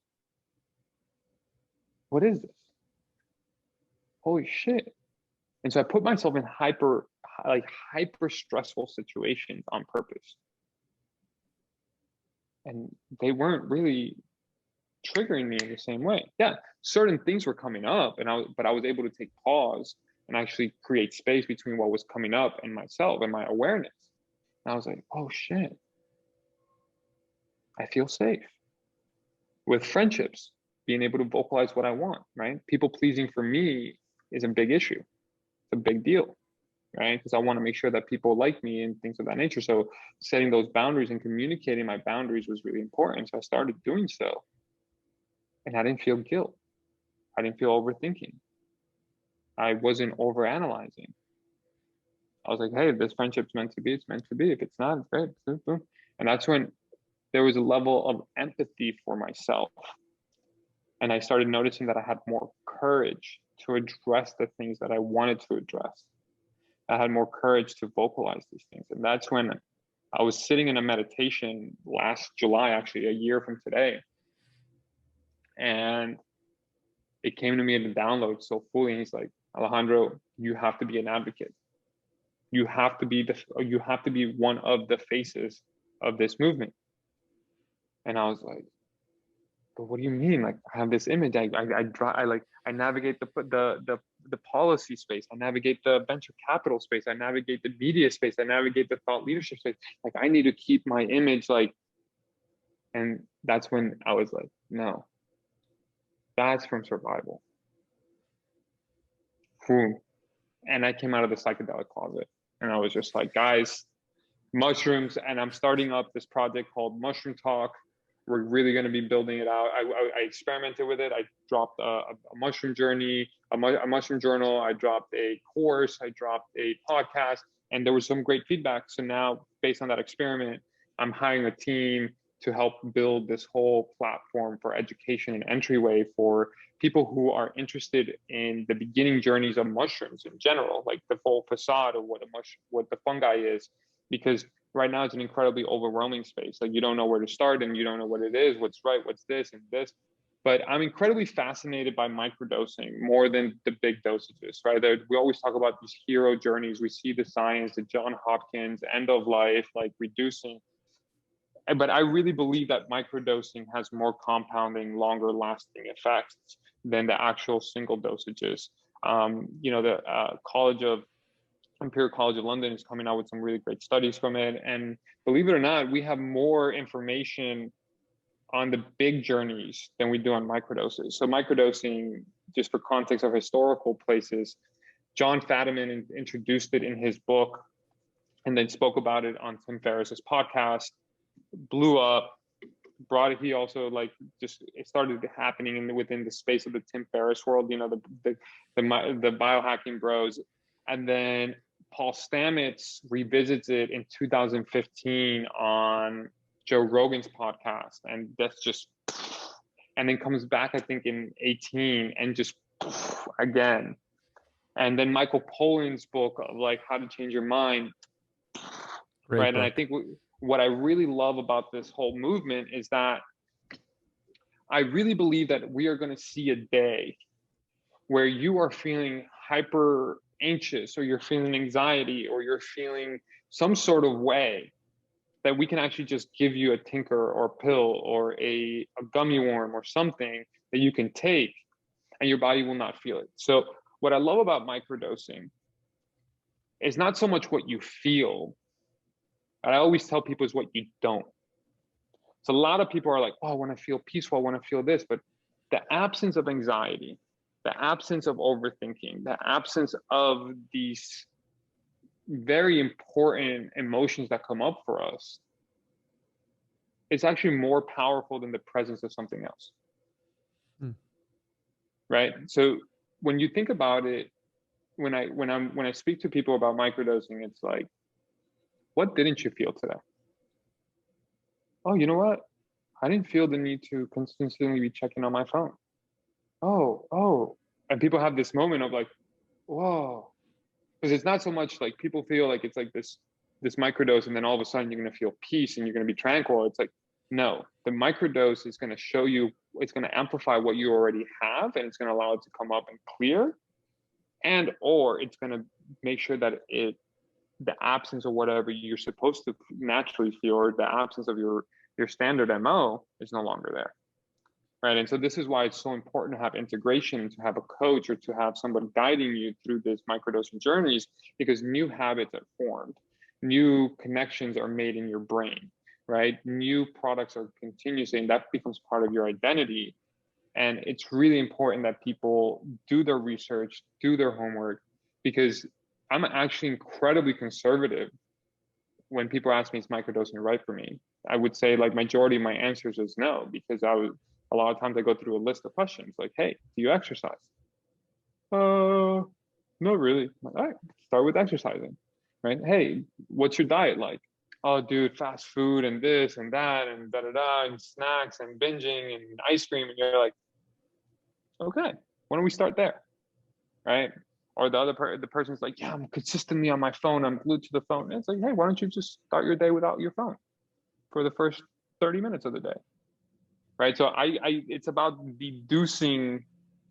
what is this? Holy shit. And so I put myself in hyper stressful situations on purpose. And they weren't really triggering me in the same way. Yeah, certain things were coming up, but I was able to take pause and actually create space between what was coming up and myself and my awareness. And I was like, oh shit, I feel safe. with friendships, being able to vocalize what I want, right? People pleasing for me is a big issue. It's a big deal, right? Because I want to make sure that people like me and things of that nature. So setting those boundaries and communicating my boundaries was really important. So I started doing so. And I didn't feel guilt. I didn't feel overthinking. I wasn't overanalyzing. I was like, hey, if this friendship's meant to be, it's meant to be. If it's not, it's great. And that's when there was a level of empathy for myself. And I started noticing that I had more courage to address the things that I wanted to address. I had more courage to vocalize these things. And that's when I was sitting in a meditation last July, actually, a year from today. And it came to me in the download so fully. And he's like, Alejandro, you have to be an advocate. You have to be one of the faces of this movement. And I was like, but what do you mean? Like, I have this image. I navigate the policy space. I navigate the venture capital space. I navigate the media space. I navigate the thought leadership space. Like, I need to keep my image like. And that's when I was like, no, that's from survival. Boom. And I came out of the psychedelic closet, and I was just like, guys, mushrooms. And I'm starting up this project called Mushroom Talk. We're really going to be building it out. I experimented with it. I dropped a mushroom journey, a mushroom journal. I dropped a course. I dropped a podcast, and there was some great feedback. So now, based on that experiment, I'm hiring a team to help build this whole platform for education and entryway for people who are interested in the beginning journeys of mushrooms in general, like the full facade of what the fungi is, because right now it's an incredibly overwhelming space. Like, you don't know where to start, and you don't know what it is, what's right, what's this and this. But I'm incredibly fascinated by microdosing more than the big dosages, right? We always talk about these hero journeys. We see the science, the John Hopkins, end of life, like reducing. But I really believe that microdosing has more compounding, longer lasting effects than the actual single dosages. The Imperial College of London is coming out with some really great studies from it. And believe it or not, we have more information on the big journeys than we do on microdoses. So microdosing, just for context of historical places, John Fadiman introduced it in his book and then spoke about it on Tim Ferriss's podcast, blew up, brought it. He also it started happening within the space of the Tim Ferriss world, the biohacking bros. And then Paul Stamets revisits it in 2015 on Joe Rogan's podcast. And that's just, and then comes back, I think, in 18 and just again. And then Michael Pollan's book of How to Change Your Mind. Great right. book. And I think what I really love about this whole movement is that I really believe that we are going to see a day where you are feeling hyper anxious, or you're feeling anxiety, or you're feeling some sort of way, that we can actually just give you a tinker or a pill or a gummy worm or something that you can take, and your body will not feel it. So what I love about microdosing is not so much what you feel. I always tell people is what you don't. So a lot of people are like, oh, I want to feel peaceful, I want to feel this, but the absence of anxiety, the absence of overthinking, the absence of these very important emotions that come up for us, is actually more powerful than the presence of something else. Right? So when you think about it, when I speak to people about microdosing, it's like, what didn't you feel today? Oh, you know what? I didn't feel the need to consistently be checking on my phone. Oh. And people have this moment of like, whoa. Because it's not so much like people feel like it's like this microdose, and then all of a sudden you're going to feel peace and you're going to be tranquil. It's like, no, the microdose is going to show you, it's going to amplify what you already have, and it's going to allow it to come up and clear. And, or it's going to make sure that the absence of whatever you're supposed to naturally feel, or the absence of your standard MO, is no longer there. Right. And so this is why it's so important to have integration, to have a coach, or to have someone guiding you through this microdosing journeys, because new habits are formed, new connections are made in your brain, right? New products are continuously, and that becomes part of your identity. And it's really important that people do their research, do their homework, because I'm actually incredibly conservative when people ask me, is microdosing right for me? I would say like majority of my answers is no, because a lot of times I go through a list of questions like, hey, do you exercise? Uh, no, really. All right, start with exercising, right? Hey, what's your diet like? Oh, dude, fast food and this and that and da da da and snacks and binging and ice cream. And you're like, okay, why don't we start there, right? Or the person's like, yeah, I'm consistently on my phone. I'm glued to the phone. And it's like, hey, why don't you just start your day without your phone for the first 30 minutes of the day, right? So it's about deducing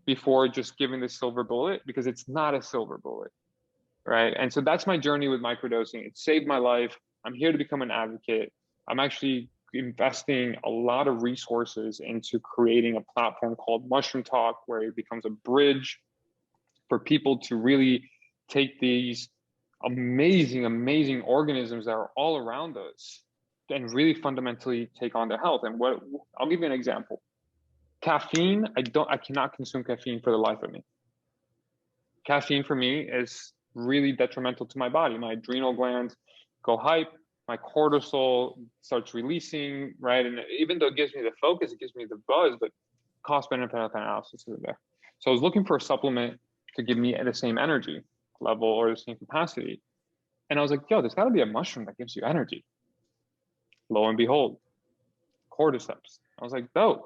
before just giving the silver bullet, because it's not a silver bullet, right? And so that's my journey with microdosing. It saved my life. I'm here to become an advocate. I'm actually investing a lot of resources into creating a platform called Mushroom Talk, where it becomes a bridge for people to really take these amazing organisms that are all around us and really fundamentally take on their health. And what I'll give you an example. Caffeine, I cannot consume caffeine for the life of me. Caffeine for me is really detrimental to my body. My adrenal glands go hype, my cortisol starts releasing, right? And even though it gives me the focus, it gives me the buzz, but cost benefit analysis is there. So I was looking for a supplement to give me the same energy level or the same capacity. And I was like, yo, there's got to be a mushroom that gives you energy. Lo and behold, cordyceps. I was like, no,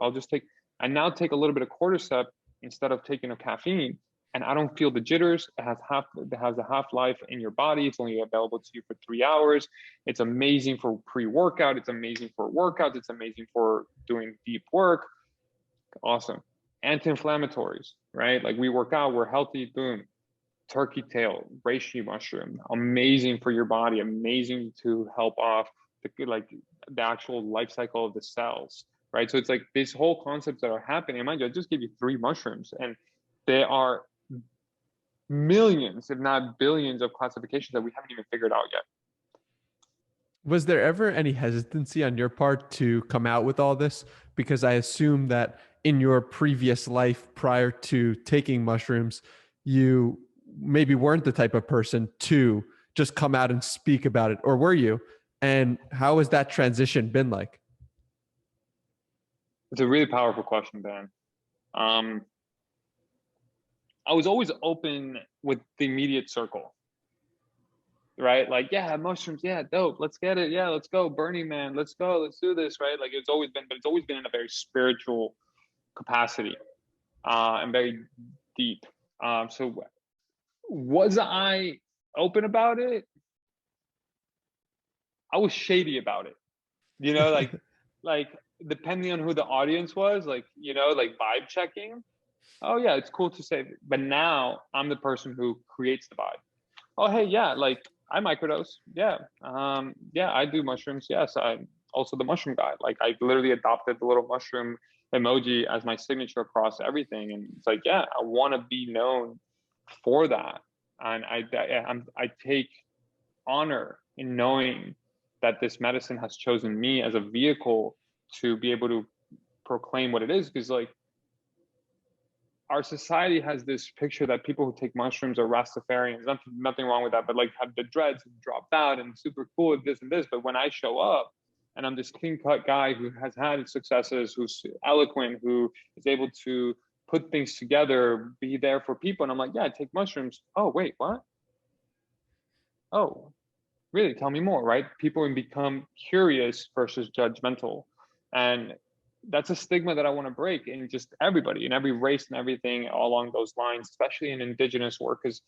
I now take a little bit of cordyceps instead of taking a caffeine, and I don't feel the jitters. It has a half-life in your body. It's only available to you for 3 hours. It's amazing for pre-workout. It's amazing for workouts. It's amazing for doing deep work. Awesome. Anti-inflammatories, right? Like we work out, we're healthy, boom. Turkey tail, reishi mushroom, amazing for your body, amazing to help off the actual life cycle of the cells, right? So it's like these whole concepts that are happening. Mind you, I just gave you 3 mushrooms, and there are millions, if not billions, of classifications that we haven't even figured out yet. Was there ever any hesitancy on your part to come out with all this? Because I assume that in your previous life prior to taking mushrooms, you maybe weren't the type of person to just come out and speak about it, or were you? And how has that transition been like? It's a really powerful question, Ben. I was always open with the immediate circle, right? Like, yeah, mushrooms, yeah, dope, let's get it, yeah, let's go, Burning Man, let's go, let's do this, right? Like it's always been in a very spiritual capacity, and very deep. So was I open about it? I was shady about it, like depending on who the audience was, like like vibe checking. Oh yeah, it's cool to say, but now I'm the person who creates the vibe. Oh hey, yeah, like I microdose, yeah, yeah, I do mushrooms, yes, I'm also the mushroom guy. Like I literally adopted the little mushroom emoji as my signature across everything, and it's like, yeah, I want to be known for that, and I take honor in knowing that this medicine has chosen me as a vehicle to be able to proclaim what it is, because like our society has this picture that people who take mushrooms are Rastafarians. Nothing wrong with that, but like have the dreads and dropped out and super cool with this and this. But when I show up and I'm this clean cut guy who has had successes, who's eloquent, who is able to put things together, be there for people, and I'm like, yeah, I take mushrooms. Oh, wait, what? Oh, really? Tell me more, right? People become curious versus judgmental. And that's a stigma that I want to break in just everybody, in every race and everything along those lines, especially in indigenous work, because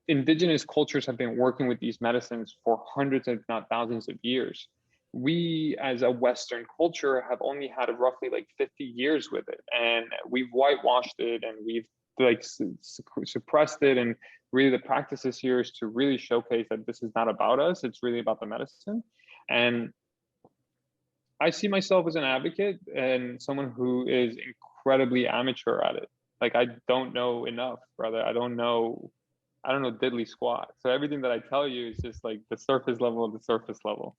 indigenous cultures have been working with these medicines for hundreds, if not thousands of years. We, as a Western culture, have only had roughly like 50 years with it, and we've whitewashed it, and we've like suppressed it. And really, the practices here is to really showcase that this is not about us; it's really about the medicine. And I see myself as an advocate and someone who is incredibly amateur at it. Like I don't know enough, brother. I don't know diddly squat. So everything that I tell you is just like the surface level of the surface level.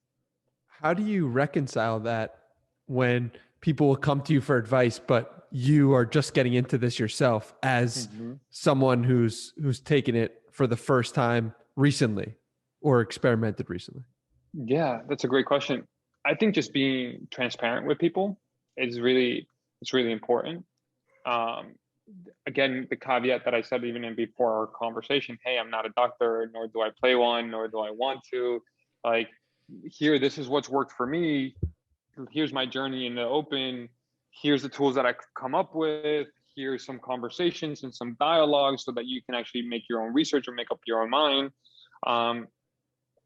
How do you reconcile that when people will come to you for advice, but you are just getting into this yourself as Mhm. someone who's taken it for the first time recently or experimented recently? Yeah, that's a great question. I think just being transparent with people is really it's really important. Um, Again, the caveat that I said even in before our conversation, hey, I'm not a doctor, nor do I play one, nor do I want to. Like, here, this is what's worked for me. Here's my journey in the open. Here's the tools that I could come up with. Here's some conversations and some dialogue so that you can actually make your own research or make up your own mind. Um,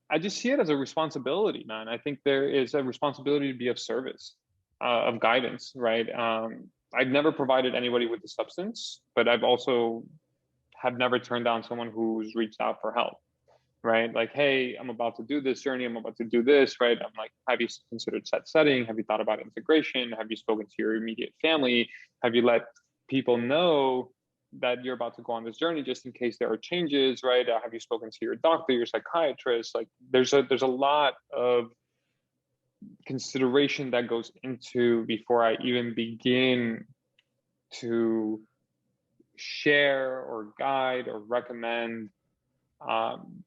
I just see it as a responsibility, man. I think there is a responsibility to be of service, of guidance, right? I've never provided anybody with the substance, but I've also have never turned down someone who's reached out for help, right? Like, hey, I'm about to do this journey. I'm about to do this, right? I'm like, have you considered set setting? Have you thought about integration? Have you spoken to your immediate family? Have you let people know that you're about to go on this journey just in case there are changes, right? Have you spoken to your doctor, your psychiatrist? Like, there's a lot of consideration that goes into before I even begin to share or guide or recommend,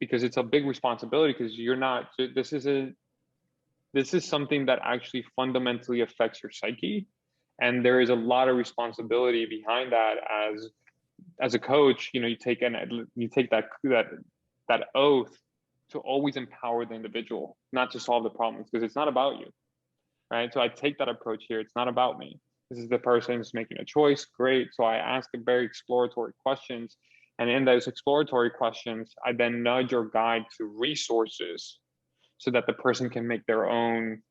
because it's a big responsibility, because you're not this is something that actually fundamentally affects your psyche, and there is a lot of responsibility behind that. As a coach, you take that oath to always empower the individual, not to solve the problems, because it's not about you, right? So I take that approach here. It's not about me. This is the person who's making a choice. Great. So I ask very exploratory questions. And in those exploratory questions, I then nudge or guide to resources so that the person can make their own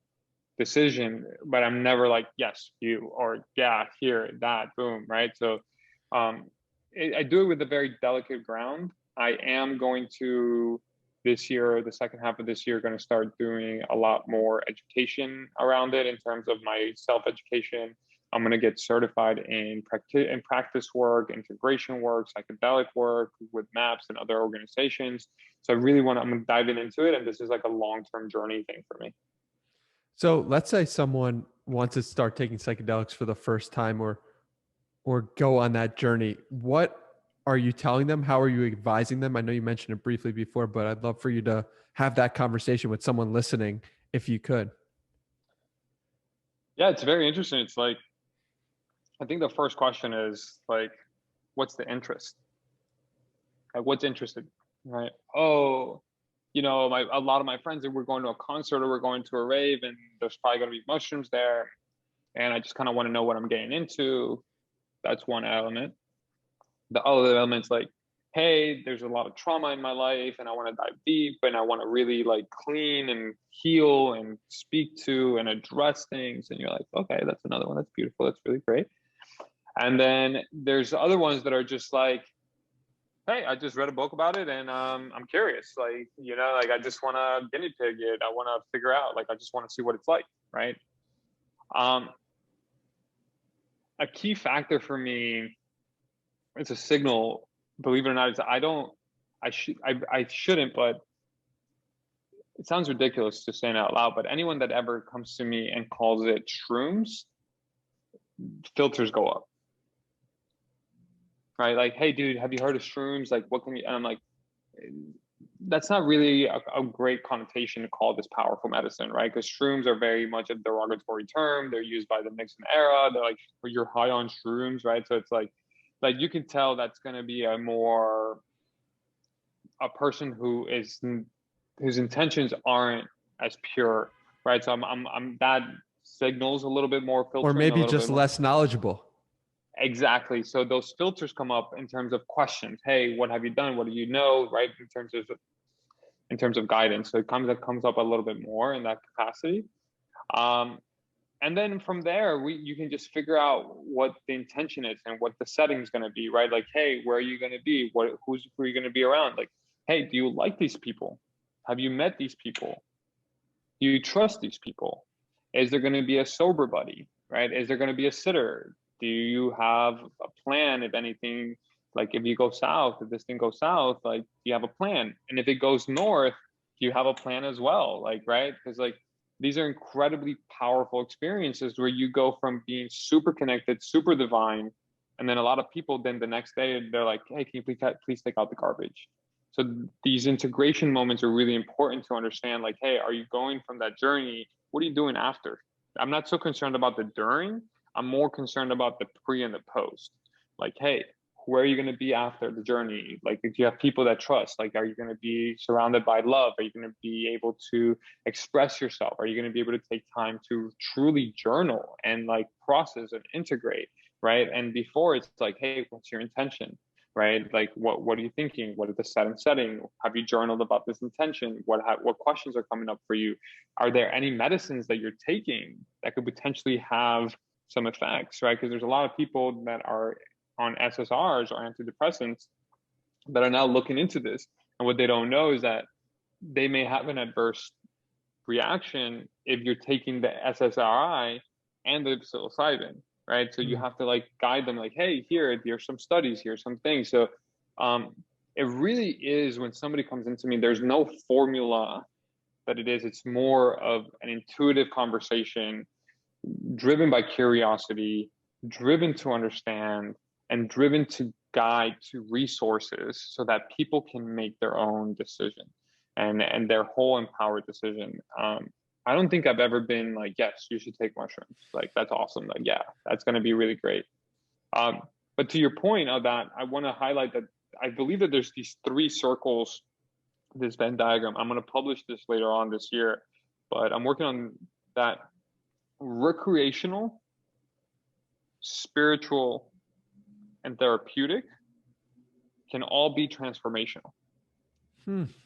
decision. But I'm never like, yes, you, or yeah, here, that, boom, right? So um, I do it with a very delicate ground. I am going to this year, the second half of this year, going to start doing a lot more education around it in terms of my self-education. I'm going to get certified in practice work, integration work, psychedelic work with MAPS and other organizations. So I really I'm diving into it. And this is like a long-term journey thing for me. So let's say someone wants to start taking psychedelics for the first time or go on that journey. What are you telling them? How are you advising them? I know you mentioned it briefly before, but I'd love for you to have that conversation with someone listening if you could. Yeah, it's very interesting. It's like, I think the first question is like, what's the interest? Like, what's interested, right? Oh, a lot of my friends, we're going to a concert or we're going to a rave, and there's probably going to be mushrooms there, and I just kind of want to know what I'm getting into. That's one element. The other element's like, hey, there's a lot of trauma in my life, and I want to dive deep, and I want to really like clean and heal and speak to and address things. And you're like, okay, that's another one. That's beautiful. That's really great. And then there's other ones that are just like, hey, I just read a book about it, and I'm curious. Like, like I just want to guinea pig it. I want to figure out. Like, I just want to see what it's like, right? Um, a key factor for me, it's a signal. Believe it or not, is I shouldn't, but it sounds ridiculous to say it out loud. But anyone that ever comes to me and calls it shrooms, filters go up, right? Like, hey, dude, have you heard of shrooms? Like, what can you? And I'm like, that's not really a great connotation to call this powerful medicine, right? Because shrooms are very much a derogatory term. They're used by the Nixon era. They're like, well, you're high on shrooms, right? So it's like you can tell that's going to be a person whose intentions aren't as pure, right? So I'm that signals a little bit more Or filtering, a maybe little just bit more. less knowledgeable. Exactly. So those filters come up in terms of questions. Hey, what have you done? What do you know? Right? In terms of guidance. So it comes up a little bit more in that capacity. Um, and then from there, you can just figure out what the intention is and what the setting is going to be, right? Like, hey, where are you going to be? Who are you going to be around? Like, hey, do you like these people? Have you met these people? Do you trust these people? Is there going to be a sober buddy, right? Is there going to be a sitter? Do you have a plan if anything, like if you go south, if this thing goes south, like, do you have a plan? And if it goes north, do you have a plan as well? Like, right? Because like these are incredibly powerful experiences where you go from being super connected, super divine, and then a lot of people then the next day they're like, hey, can you please take out the garbage? So these integration moments are really important to understand, like, hey, are you going from that journey? What are you doing after? I'm not so concerned about the during. I'm more concerned about the pre and the post. Like, hey, where are you going to be after the journey? Like, if you have people that trust, like, are you going to be surrounded by love? Are you going to be able to express yourself? Are you going to be able to take time to truly journal and like process and integrate? Right. And before it's like, hey, what's your intention? Right? Like, what are you thinking? What is the setting? Have you journaled about this intention? What questions are coming up for you? Are there any medicines that you're taking that could potentially have some effects? Right? Because there's a lot of people that are on SSRIs or antidepressants that are now looking into this, and what they don't know is that they may have an adverse reaction if you're taking the SSRI and the psilocybin. Right. So you have to like guide them like, hey, here's some studies, here's some things. So it really is, when somebody comes into me, there's no formula that it is. It's more of an intuitive conversation driven by curiosity, driven to understand, and driven to guide to resources so that people can make their own decision and their whole empowered decision. I don't think I've ever been like, yes, you should take mushrooms. Like, that's awesome. Like, yeah, that's going to be really great. But to your point of that, I want to highlight that I believe that there's these three circles, this Venn diagram. I'm going to publish this later on this year, but I'm working on that. Recreational, spiritual, and therapeutic can all be transformational.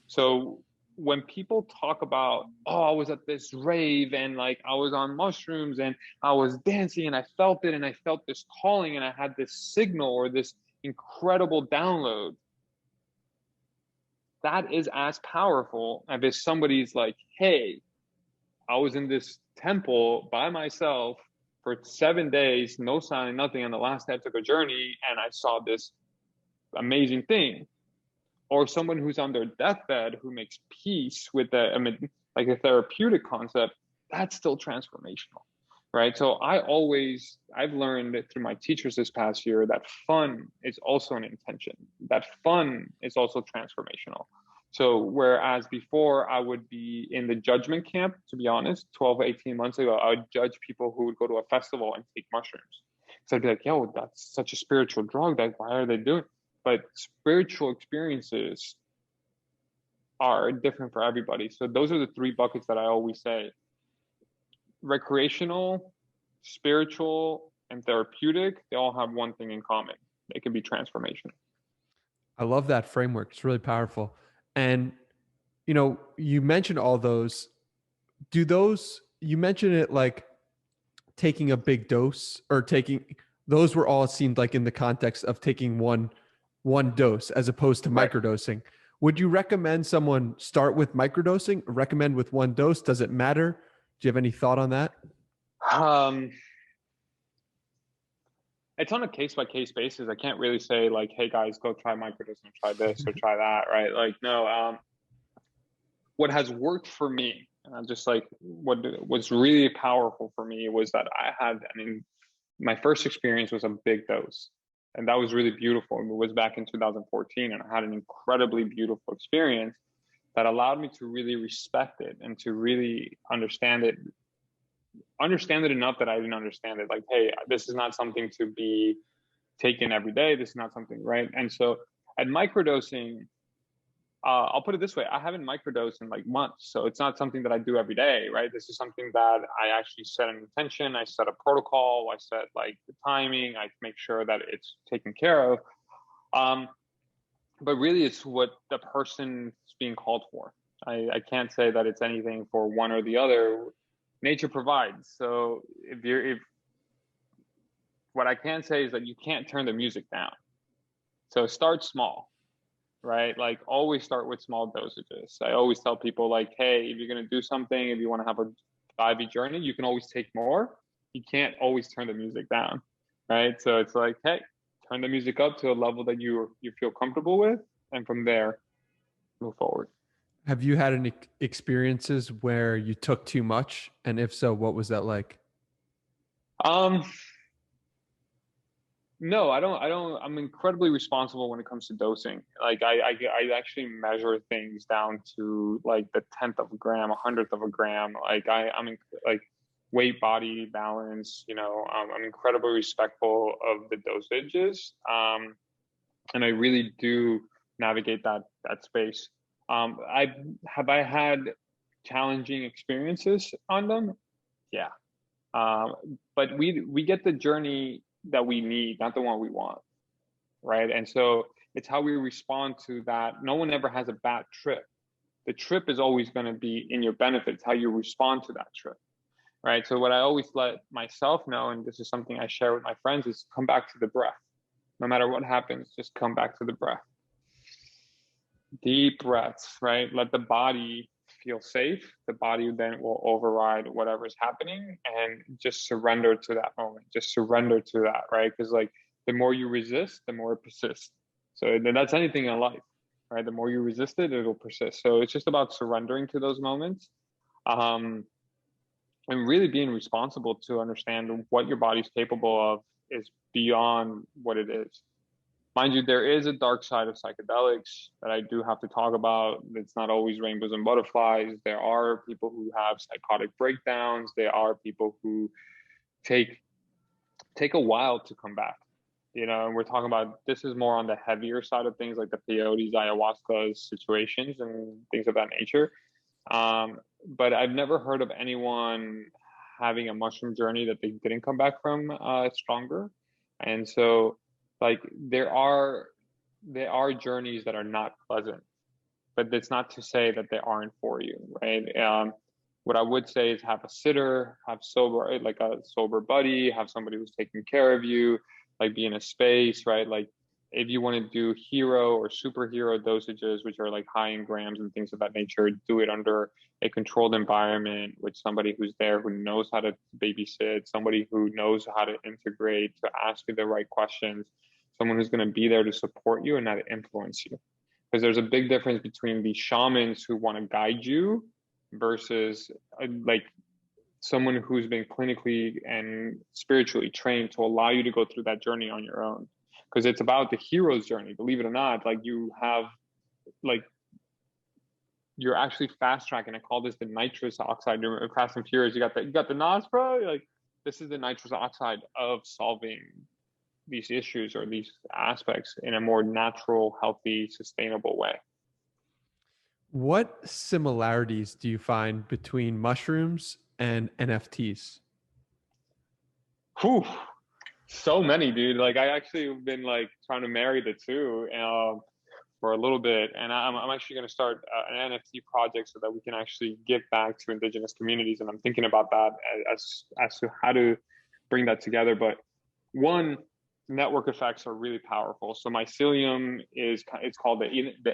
So when people talk about, oh, I was at this rave and like I was on mushrooms and I was dancing and I felt it and I felt this calling and I had this signal or this incredible download, that is as powerful as if somebody's like, hey, I was in this temple by myself for 7 days, no sign, nothing, and the last day I took a journey and I saw this amazing thing. Or someone who's on their deathbed who makes peace with like a therapeutic concept, that's still transformational, right? So I've learned through my teachers this past year that fun is also an intention, that fun is also transformational. So whereas before I would be in the judgment camp, to be honest, 12, 18 months ago, I would judge people who would go to a festival and take mushrooms. So I'd be like, yo, that's such a spiritual drug. Like, why are they doing it? But spiritual experiences are different for everybody. So those are the three buckets that I always say: recreational, spiritual, and therapeutic. They all have one thing in common: they can be transformational. I love that framework. It's really powerful. And, you mentioned all those. You mentioned it like taking a big dose or those were all seemed like in the context of taking one dose as opposed to microdosing. Would you recommend someone start with microdosing or recommend with one dose? Does it matter? Do you have any thought on that? It's on a case-by-case basis. I can't really say like, hey guys, go try microdosing, try this or try that, right? Like, no. What has worked for me, just like what was really powerful for me, was that my first experience was a big dose. And that was really beautiful. It was back in 2014, and I had an incredibly beautiful experience that allowed me to really respect it and to really understand it enough that I didn't understand it. Like, hey, this is not something to be taken every day. This is not something, right? And so at microdosing, I'll put it this way: I haven't microdosed in like months, so it's not something that I do every day, right? This is something that I actually set an intention, I set a protocol, I set like the timing, I make sure that it's taken care of. But really, it's what the person's being called for. I can't say that it's anything for one or the other. Nature provides. So if what I can say is that you can't turn the music down. So start small. Right? Like, always start with small dosages. I always tell people like, hey, if you're going to do something, if you want to have a 5 journey, you can always take more. You can't always turn the music down. Right? So it's like, hey, turn the music up to a level that you feel comfortable with. And from there, move forward. Have you had any experiences where you took too much? And if so, what was that like? Um, no, I don't. I'm incredibly responsible when it comes to dosing. Like I actually measure things down to like the tenth of a gram, a hundredth of a gram. Like I'm in, like weight, body balance. I'm incredibly respectful of the dosages. And I really do navigate that space. I had challenging experiences on them? Yeah. But we get the journey that we need, not the one we want, right? And so it's how we respond to that. No one ever has a bad trip. The trip is always going to be in your benefit. It's how you respond to that trip, right? So what I always let myself know, and this is something I share with my friends, is come back to the breath. No matter what happens, just come back to the breath. Deep breaths, right? Let the body feel safe. The body then will override whatever's happening and just surrender to that moment. Just surrender to that, right? Because like the more you resist, the more it persists. So that's anything in life, right? The more you resist it, it'll persist. So it's just about surrendering to those moments, um, and really being responsible to understand what your body's capable of is beyond what it is. Mind you, there is a dark side of psychedelics that I do have to talk about. It's not always rainbows and butterflies. There are people who have psychotic breakdowns. There are people who take a while to come back. And we're talking about, this is more on the heavier side of things, like the peyotes, ayahuasca situations, and things of that nature. But I've never heard of anyone having a mushroom journey that they didn't come back from stronger. And so, like, there are journeys that are not pleasant, but that's not to say that they aren't for you, right? What I would say is have a sitter, have sober, like a sober buddy, have somebody who's taking care of you, like be in a space, right? Like if you want to do hero or superhero dosages, which are like high in grams and things of that nature, do it under a controlled environment with somebody who's there, who knows how to babysit, somebody who knows how to integrate, to ask you the right questions, someone who's going to be there to support you and not influence you. Because there's a big difference between the shamans who want to guide you versus like someone who's been clinically and spiritually trained to allow you to go through that journey on your own. Because it's about the hero's journey, believe it or not. Like you have, like, you're actually fast tracking. I call this the nitrous oxide. Fast and Furious, you got the NOS, bro. Like this is the nitrous oxide of solving these issues or these aspects in a more natural, healthy, sustainable way. What similarities do you find between mushrooms and NFTs? Whew, so many, dude. Like I actually have been like trying to marry the two for a little bit, and I'm actually going to start an NFT project so that we can actually give back to indigenous communities. And I'm thinking about that as to how to bring that together. But one, network effects are really powerful. So mycelium it's called the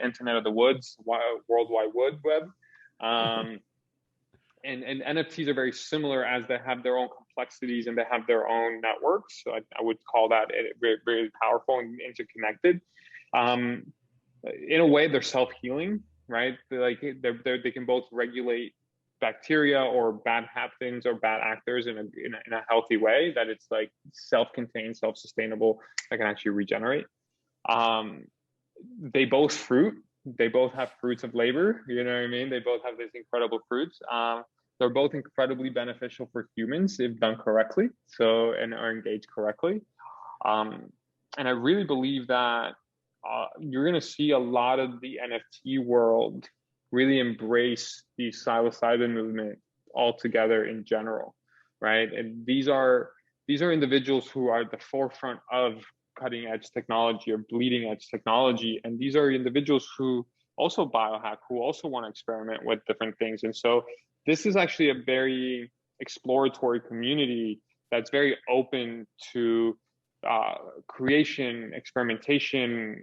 Internet of the Woods, World Wide Web. And NFTs are very similar, as they have their own complexities and they have their own networks. So I would call that very, very powerful and interconnected. In a way, they're self-healing, right? They can both regulate bacteria or bad happenings or bad actors in a healthy way, that it's like self-contained, self-sustainable, that can actually regenerate. They both fruit. They both have fruits of labor. You know what I mean? They both have these incredible fruits. They're both incredibly beneficial for humans if done correctly, and are engaged correctly. And I really believe that you're going to see a lot of the NFT world really embrace the psilocybin movement altogether in general, right? And these are individuals who are at the forefront of cutting edge technology or bleeding edge technology, and these are individuals who also biohack, who also want to experiment with different things. And so this is actually a very exploratory community that's very open to creation, experimentation,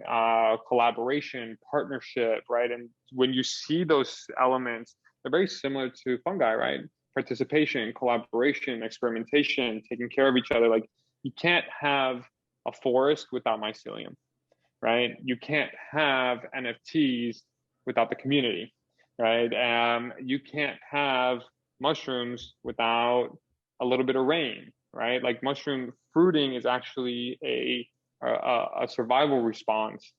collaboration, partnership, right? And when you see those elements, they're very similar to fungi, right? Participation, collaboration, experimentation, taking care of each other. Like you can't have a forest without mycelium, right? You can't have NFTs without the community. right? You can't have mushrooms without a little bit of rain, right? Like mushroom fruiting is actually a survival response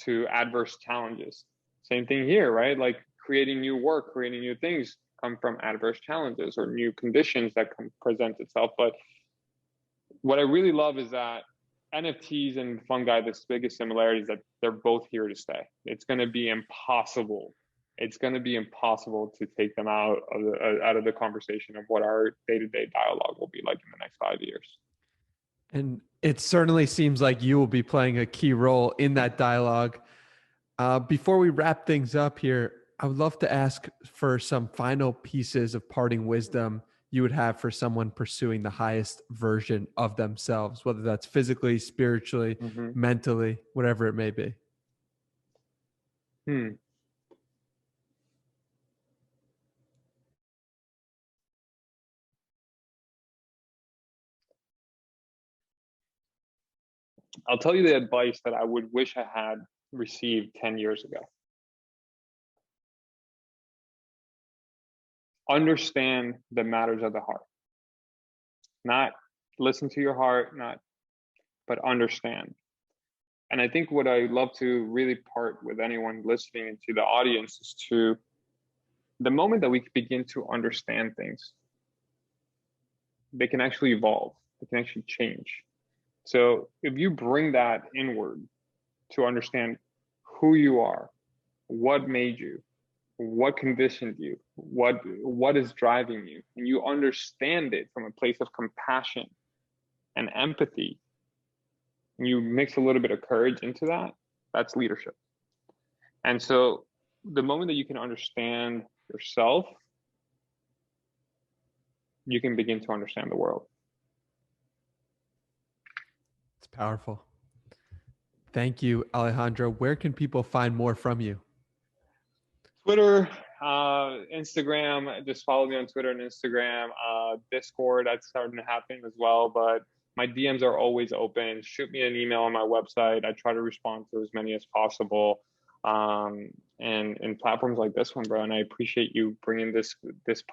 to adverse challenges. Same thing here, right? Like creating new work, creating new things come from adverse challenges or new conditions that can present itself. But what I really love is that NFTs and fungi, the biggest similarity is that they're both here to stay. It's going to be impossible. It's going to be impossible to take them out of the conversation of what our day-to-day dialogue will be like in the next 5 years. And it certainly seems like you will be playing a key role in that dialogue. Before we wrap things up here, I would love to ask for some final pieces of parting wisdom you would have for someone pursuing the highest version of themselves, whether that's physically, spiritually, mentally, whatever it may be. I'll tell you the advice that I would wish I had received 10 years ago. Understand the matters of the heart. Not listen to your heart, but understand. And I think what I love to really part with anyone listening and to the audience is to the moment that we begin to understand things, they can actually evolve, they can actually change. So if you bring that inward to understand who you are, what made you, what conditioned you, what is driving you, and you understand it from a place of compassion and empathy, and you mix a little bit of courage into that, that's leadership. And so the moment that you can understand yourself, you can begin to understand the world. It's powerful. Thank you, Alejandro. Where can people find more from you? Twitter, Instagram. Just follow me on Twitter and Instagram. Discord, that's starting to happen as well. But my DMs are always open. Shoot me an email on my website. I try to respond to as many as possible. And platforms like this one, bro. And I appreciate you bringing this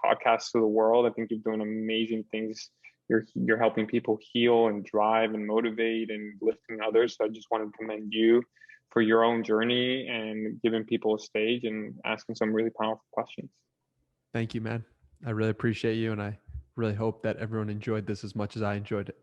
podcast to the world. I think you're doing amazing things. You're helping people heal and drive and motivate and lifting others. So I just want to commend you for your own journey and giving people a stage and asking some really powerful questions. Thank you, man. I really appreciate you. And I really hope that everyone enjoyed this as much as I enjoyed it.